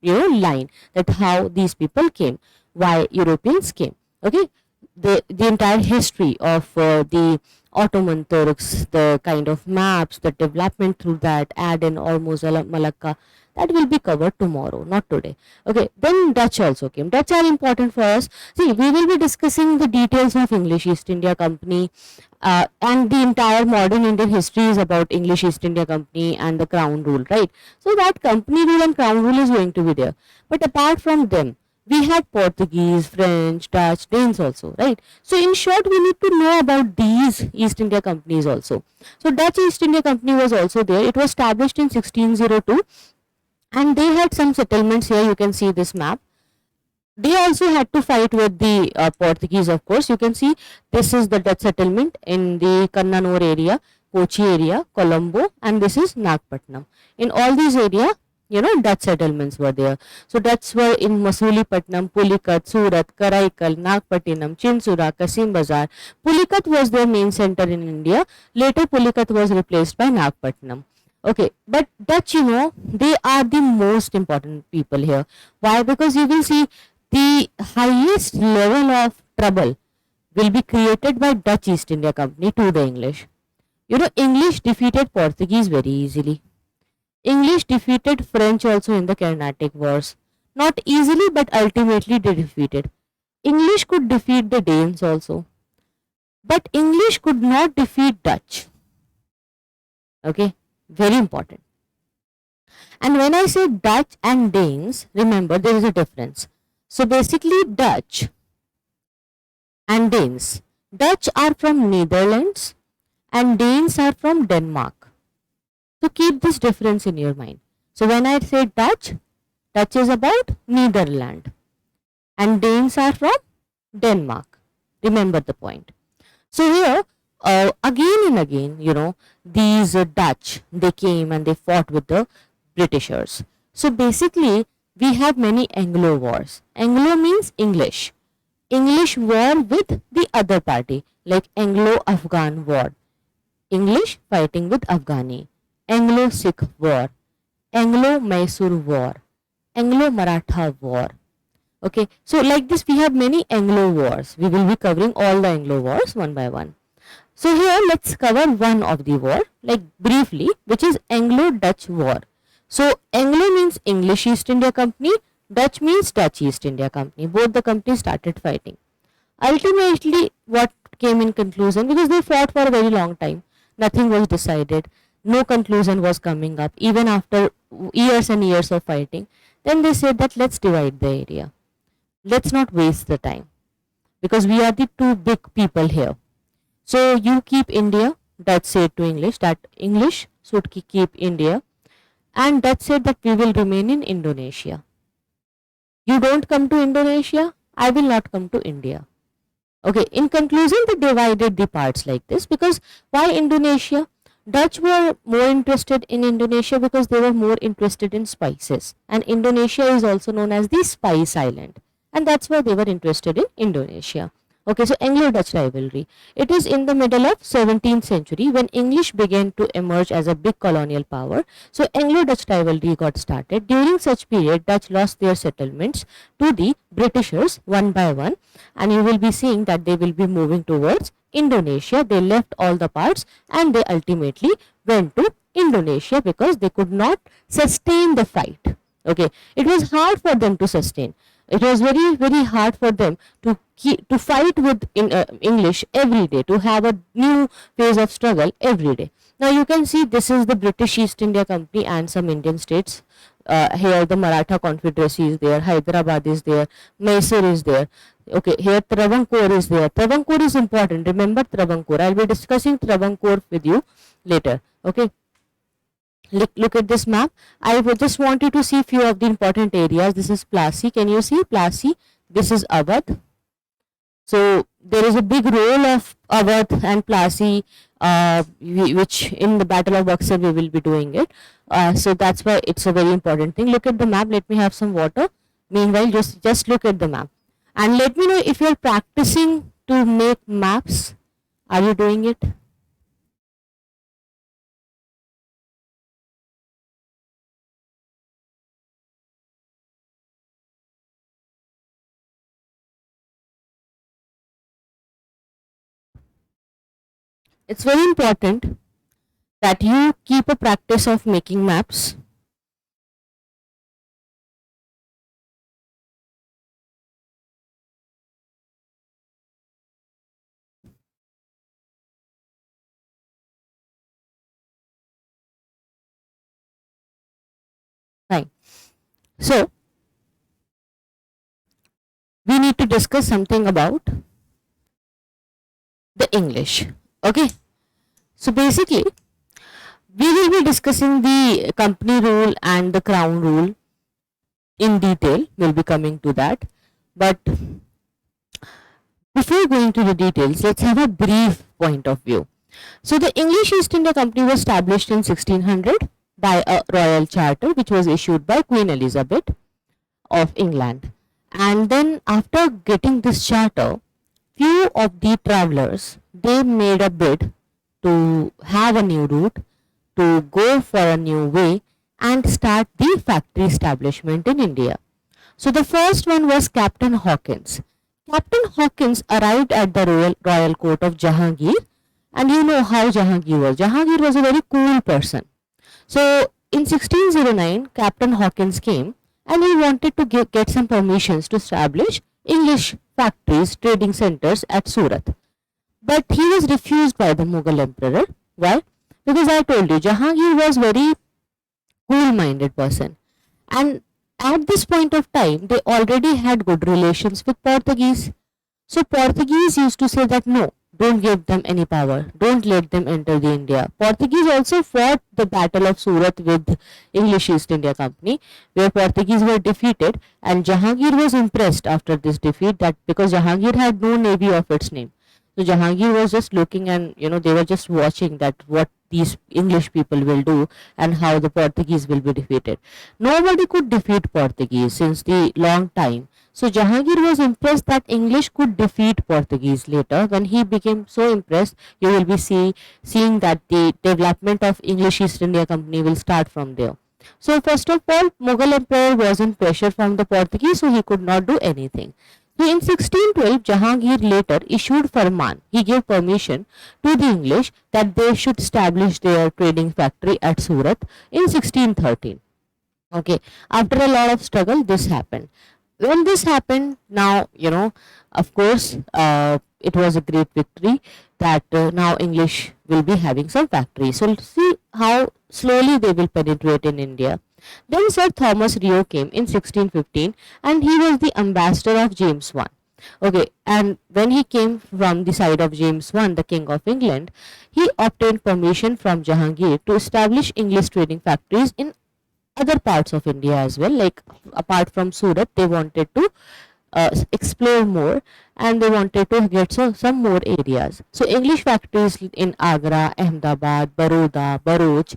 A: line, that how these people came, why Europeans came. Okay, the entire history of the Ottoman Turks, the kind of maps, the development through that, Aden, Ormuz, Malacca, that will be covered tomorrow, not today. Okay, then Dutch also came. Dutch are important for us. See, we will be discussing the details of English East India Company, and the entire modern Indian history is about English East India Company and the Crown Rule, right? So that Company Rule and Crown Rule is going to be there. But apart from them, we had Portuguese, French, Dutch, Danes also, right? So in short, we need to know about these East India Companies also. So Dutch East India Company was also there. It was established in 1602, and they had some settlements here. You can see this map. They also had to fight with the Portuguese, of course. You can see this is the Dutch settlement in the Kannanur area, Kochi area, Colombo, and this is Nagpattinam. In all these areas, Dutch settlements were there. So Dutch were in Masulipattnam, Pulicat, Surat, Karaikal, Nagpattinam, Chinsura, Kasim Bazar. Pulicat was their main center in India. Later Pulicat was replaced by Nagpattinam. Okay, but Dutch, they are the most important people here. Why? Because you will see the highest level of trouble will be created by Dutch East India Company to the English. English defeated Portuguese very easily. English defeated French also in the Carnatic Wars. Not easily, but ultimately they defeated. English could defeat the Danes also. But English could not defeat Dutch. Okay, very important. And when I say Dutch and Danes, remember there is a difference. So basically Dutch and Danes. Dutch are from Netherlands and Danes are from Denmark. So keep this difference in your mind. So when I say Dutch, Dutch is about Netherlands and Danes are from Denmark. Remember the point. So here, again and again, these Dutch, they came and they fought with the Britishers. So basically, we have many Anglo wars. Anglo means English. English war with the other party, like Anglo-Afghan war. English fighting with Afghani. Anglo-Sikh war. Anglo-Mysore war. Anglo-Maratha war. Okay, so like this we have many Anglo wars. We will be covering all the Anglo wars one by one. So here let's cover one of the war, like briefly, which is Anglo-Dutch war. So Anglo means English East India Company, Dutch means Dutch East India Company. Both the companies started fighting. Ultimately, what came in conclusion, because they fought for a very long time, nothing was decided, no conclusion was coming up, even after years and years of fighting. Then they said that let's divide the area. Let's not waste the time, because we are the two big people here. So you keep India, Dutch said to English that English should keep India, and Dutch said that we will remain in Indonesia. You don't come to Indonesia, I will not come to India. Okay, in conclusion, they divided the parts like this, because why Indonesia? Dutch were more interested in Indonesia because they were more interested in spices, and Indonesia is also known as the Spice Island, and that's why they were interested in Indonesia. Okay, so Anglo-Dutch rivalry. It is in the middle of 17th century when English began to emerge as a big colonial power. So Anglo-Dutch rivalry got started. During such period, Dutch lost their settlements to the Britishers one by one, and you will be seeing that they will be moving towards Indonesia. They left all the parts and they ultimately went to Indonesia because they could not sustain the fight. Okay, it was hard for them to sustain. It was very, very hard for them to fight with English every day, to have a new phase of struggle every day. Now you can see this is the British East India Company and some Indian states. Here the Maratha Confederacy is there, Hyderabad is there, Mysore is there. Okay, here Travancore is there. Travancore is important. Remember Travancore. I will be discussing Travancore with you later. Okay. Look at this map. I would just want you to see few of the important areas. This is Plassey. Can you see Plassey? This is Awadh. So there is a big role of Awadh and Plassey, which in the Battle of Buxar we will be doing it. So that's why it's a very important thing. Look at the map. Let me have some water. Meanwhile, just look at the map and let me know if you are practicing to make maps. Are you doing it? It's very important that you keep a practice of making maps. Fine. So, we need to discuss something about the English. Okay. So basically, we will be discussing the company rule and the crown rule in detail. We'll be coming to that. But before going to the details, let's have a brief point of view. So the English East India Company was established in 1600 by a royal charter which was issued by Queen Elizabeth of England. And then after getting this charter, few of the travelers, they made a bid to have a new route, to go for a new way and start the factory establishment in India. So the first one was Captain Hawkins. Captain Hawkins arrived at the royal court of Jahangir, and you know how Jahangir was. Jahangir was a very cool person. So in 1609, Captain Hawkins came and he wanted to get some permissions to establish English factories, trading centers at Surat. But he was refused by the Mughal emperor. Why? Because I told you, Jahangir was very cool-minded person. And at this point of time, they already had good relations with Portuguese. So Portuguese used to say that no, don't give them any power, don't let them enter the India. Portuguese also fought the Battle of Surat with English East India Company, where Portuguese were defeated, and Jahangir was impressed after this defeat, that because Jahangir had no navy of its name. So Jahangir was just looking, and they were just watching that what these English people will do and how the Portuguese will be defeated. Nobody could defeat Portuguese since the long time. So Jahangir was impressed that English could defeat Portuguese later. When he became so impressed, you will be seeing that the development of English East India Company will start from there. So first of all, Mughal Emperor was in pressure from the Portuguese, so he could not do anything. So in 1612, Jahangir later issued Farman. He gave permission to the English that they should establish their trading factory at Surat in 1613. Okay, after a lot of struggle, this happened. When this happened, now, of course, it was a great victory that now English will be having some factories. So see how slowly they will penetrate in India. Then Sir Thomas Rio came in 1615, and he was the ambassador of James I. Okay, and when he came from the side of James I, the King of England, he obtained permission from Jahangir to establish English trading factories in other parts of India as well. Like apart from Surat, they wanted to explore more, and they wanted to get some more areas. So English factories in Agra, Ahmedabad, Baroda, Bharuch,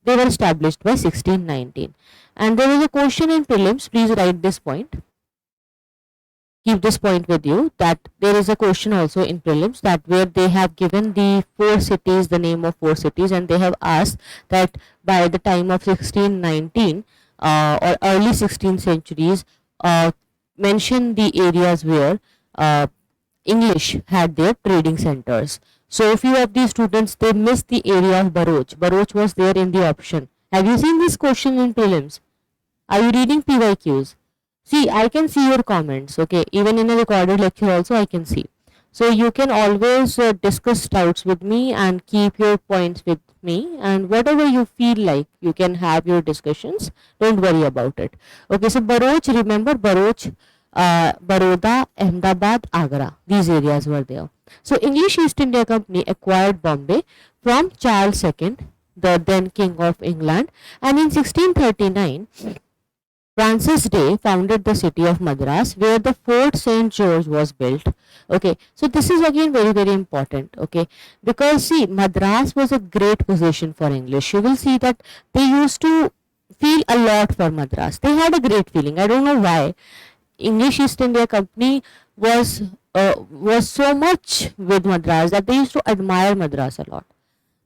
A: they were established by 1619. And there is a question in prelims, please write this point. Keep this point with you, that there is a question also in prelims that where they have given the 4 cities, the name of 4 cities, and they have asked that by the time of 1619 or early 16th centuries, mention the areas where English had their trading centers. So few of these students, they missed the area of Bharuch. Bharuch was there in the option. Have you seen this question in prelims? Are you reading PYQs? See, I can see your comments, okay? Even in a recorded lecture also I can see. So you can always discuss doubts with me and keep your points with me, and whatever you feel like, you can have your discussions. Don't worry about it. Okay, so Bharuch, remember Bharuch, Baroda, Ahmedabad, Agra. These areas were there. So English East India Company acquired Bombay from Charles II, the then King of England, and in 1639, Francis Day founded the city of Madras, where the Fort St. George was built. Okay, so this is again very, very important. Okay, because see, Madras was a great position for English. You will see that they used to feel a lot for Madras. They had a great feeling. I don't know why. English East India Company was so much with Madras that they used to admire Madras a lot.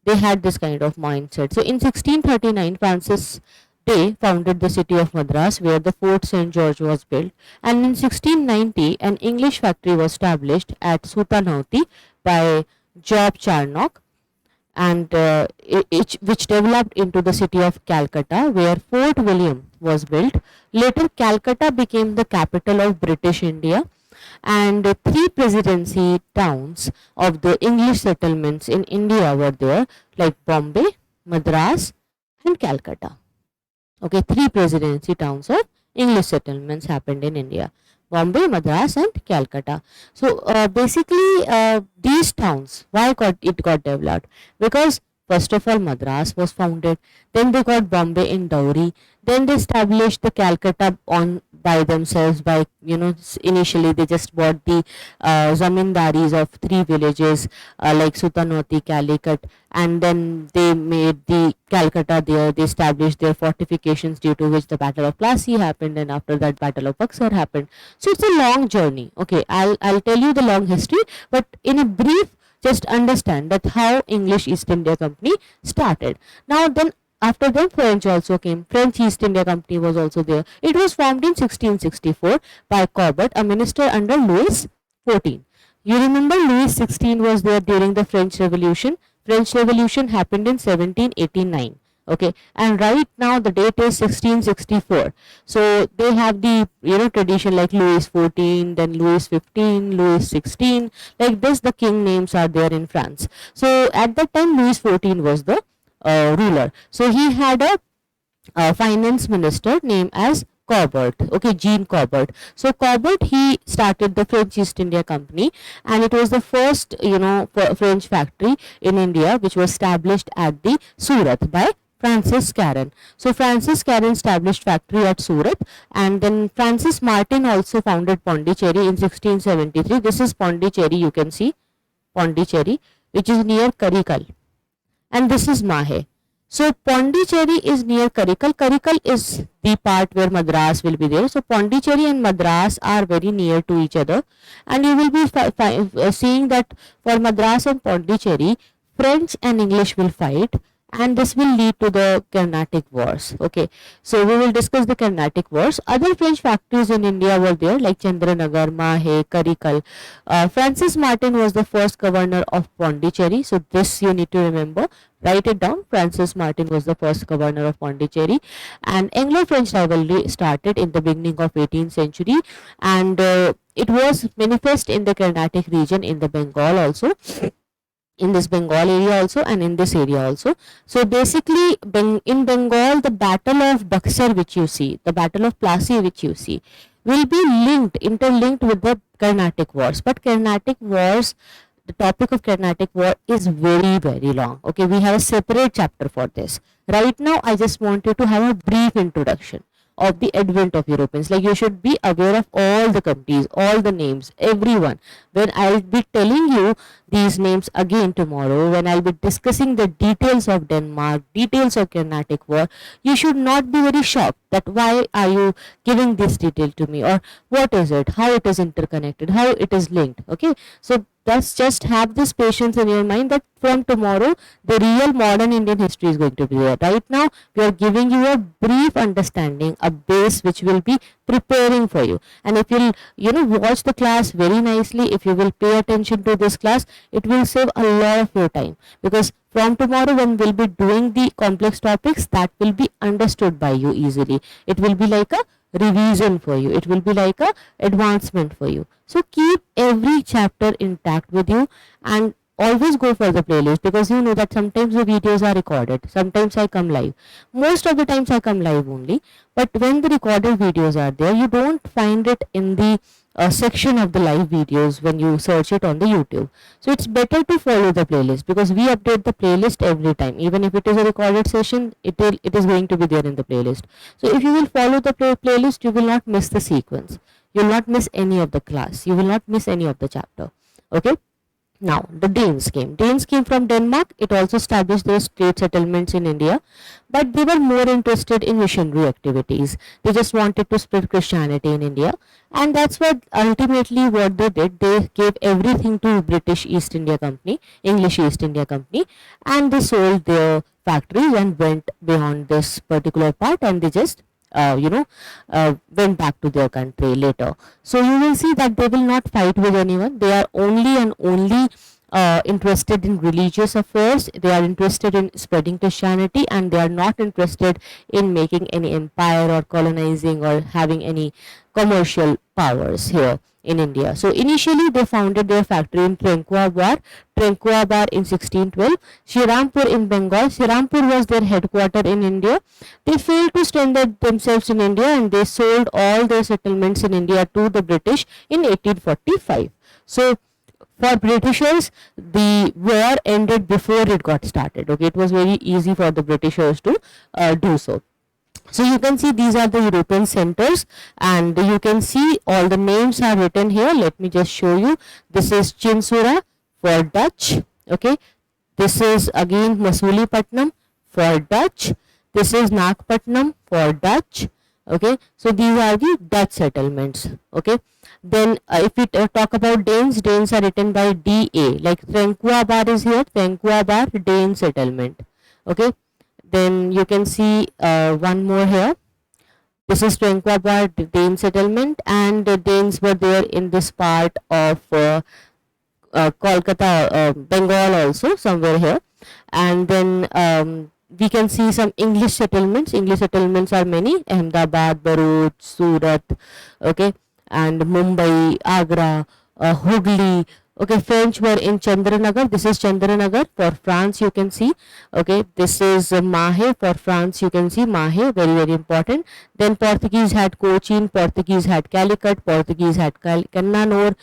A: They had this kind of mindset. So in 1639, Francis Day founded the city of Madras, where the Fort St. George was built, and in 1690 an English factory was established at Sutanauti by Job Charnock, and which developed into the city of Calcutta, where Fort William was built. Later Calcutta became the capital of British India, and 3 presidency towns of the English settlements in India were there, like Bombay, Madras and Calcutta. Okay, 3 presidency towns of English settlements happened in India: Bombay, Madras and Calcutta. So basically these towns, why it got developed? Because first of all Madras was founded, then they got Bombay in dowry, then they established the Calcutta on by themselves by, initially they just bought the zamindaris of 3 villages like Sutanoti, Calicut, and then they made the Calcutta there. They established their fortifications, due to which the Battle of Plassey happened, and after that Battle of Buxar happened. So it's a long journey. Okay, I'll tell you the long history, but in a brief, just understand that how English East India Company started. Now then, after them French also came. French East India Company was also there. It was formed in 1664 by Corbett, a minister under Louis XIV. You remember Louis XVI was there during the French Revolution. French Revolution happened in 1789. Okay, and right now the date is 1664. So they have the tradition like Louis XIV, then Louis XV, Louis XVI, like this. The king names are there in France. So at that time Louis XIV was the ruler. So he had a finance minister named as Colbert, okay, Jean Colbert. So Colbert, he started the French East India Company, and it was the first, French factory in India, which was established at the Surat by Francis Caron. So Francis Caron established factory at Surat, and then Francis Martin also founded Pondicherry in 1673. This is Pondicherry, you can see Pondicherry, which is near Karikal, and this is Mahe. So Pondicherry is near Karikal. Karikal is the part where Madras will be there. So Pondicherry and Madras are very near to each other, and you will be seeing that for Madras and Pondicherry, French and English will fight, and this will lead to the Carnatic Wars. Okay, so we will discuss the Carnatic Wars. Other French factories in India were there, like Chandranagar, Mahe, Karikal. Francis Martin was the first governor of Pondicherry, so this you need to remember. Write it down. Francis Martin was the first governor of Pondicherry, and Anglo-French rivalry started in the beginning of 18th century, and it was manifest in the Carnatic region in the Bengal also, in this Bengal area also, and in this area also. So basically, in Bengal, the battle of Buxar, which you see, the battle of Plassey, which you see, will be interlinked with the Carnatic Wars. But Carnatic Wars, the topic of Carnatic War is very, very long. Okay, we have a separate chapter for this. Right now, I just want you to have a brief introduction of the advent of Europeans. Like, you should be aware of all the countries, all the names, everyone. When I'll be telling you these names again tomorrow, when I'll be discussing the details of Denmark, details of Carnatic War, you should not be very shocked that why are you giving this detail to me, or what is it, how it is interconnected, how it is linked. Okay, so thus just have this patience in your mind that from tomorrow the real modern Indian history is going to be there. Right now we are giving you a brief understanding, a base which will be preparing for you, and if you'll watch the class very nicely, if you will pay attention to this class, it will save a lot of your time, because from tomorrow when we'll be doing the complex topics, that will be understood by you easily. It will be like a revision for you, it will be like a advancement for you. So keep every chapter intact with you, and always go for the playlist, because you know that sometimes the videos are recorded, sometimes I come live, most of the times I come live only, but when the recorded videos are there, you don't find it in the section of the live videos when you search it on the YouTube. So it's better to follow the playlist, because we update the playlist every time. Even if it is a recorded session, it is going to be there in the playlist. So if you will follow the playlist, you will not miss the sequence, you will not miss any of the class, you will not miss any of the chapter. Okay, now the Danes came. Danes came from Denmark. It also established their state settlements in India, but they were more interested in missionary activities. They just wanted to spread Christianity in India, and that's what ultimately what they did. They gave everything to British East India Company, English East India Company, and they sold their factories and went beyond this particular part, and they just went back to their country later. So you will see that they will not fight with anyone. They are only and only interested in religious affairs. They are interested in spreading Christianity, and they are not interested in making any empire or colonizing or having any commercial powers here in India. So initially they founded their factory in Trenquabar in 1612, Shirampur in Bengal. Shirampur was their headquarter in India. They failed to strengthen themselves in India, and they sold all their settlements in India to the British in 1845. So for Britishers, the war ended before it got started. Okay, it was very easy for the Britishers to do so. So you can see these are the European centers, and you can see all the names are written here. Let me just show you. This is Chinsura for Dutch. Okay, this is again Masulipatam for Dutch. This is Nagpatnam for Dutch. Okay, so these are the Dutch settlements. Okay, then if we talk about Danes, Danes are written by DA, like Trenquabar is here, Trenquabar Dane settlement. Okay, then you can see one more here. This is Trenquabar Dane settlement, and the Danes were there in this part of Kolkata, Bengal also, somewhere here. And then we can see some English settlements. English settlements are many: Ahmedabad, Bharuch, Surat, okay, and Mumbai, Agra, Hooghly, Okay, French were in Chandranagar. This is Chandranagar. For France, you can see. Okay, this is Mahe. For France, you can see Mahe. Very, very important. Then Portuguese had Cochin. Portuguese had Calicut. Portuguese had Kannanur.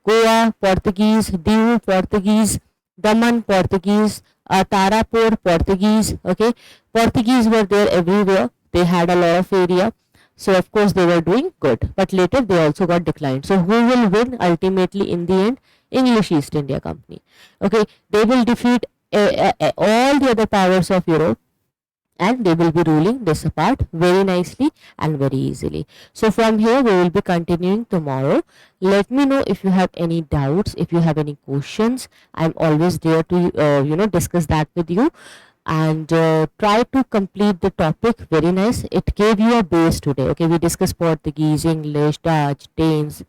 A: Goa, Portuguese. Diu, Portuguese. Daman, Portuguese. Tarapur, Portuguese. Okay, Portuguese were there everywhere. They had a lot of area. So of course they were doing good, but later they also got declined. So who will win ultimately in the end? English East India Company. Okay, they will defeat all the other powers of Europe, and they will be ruling this part very nicely and very easily. So from here we will be continuing tomorrow. Let me know if you have any doubts, if you have any questions. I'm always there to discuss that with you, and try to complete the topic very nice. It gave you a base today. Okay, we discussed Portuguese, English, Dutch, Danes,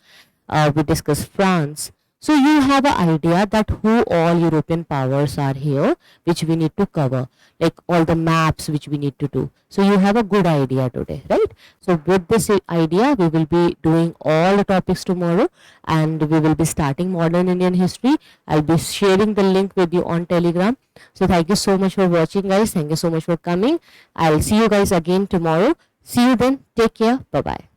A: we discussed France. So you have an idea that who all European powers are here, which we need to cover, like all the maps which we need to do. So you have a good idea today, right? So with this idea, we will be doing all the topics tomorrow, and we will be starting modern Indian history. I'll be sharing the link with you on Telegram. So thank you so much for watching, guys. Thank you so much for coming. I'll see you guys again tomorrow. See you then. Take care. Bye bye.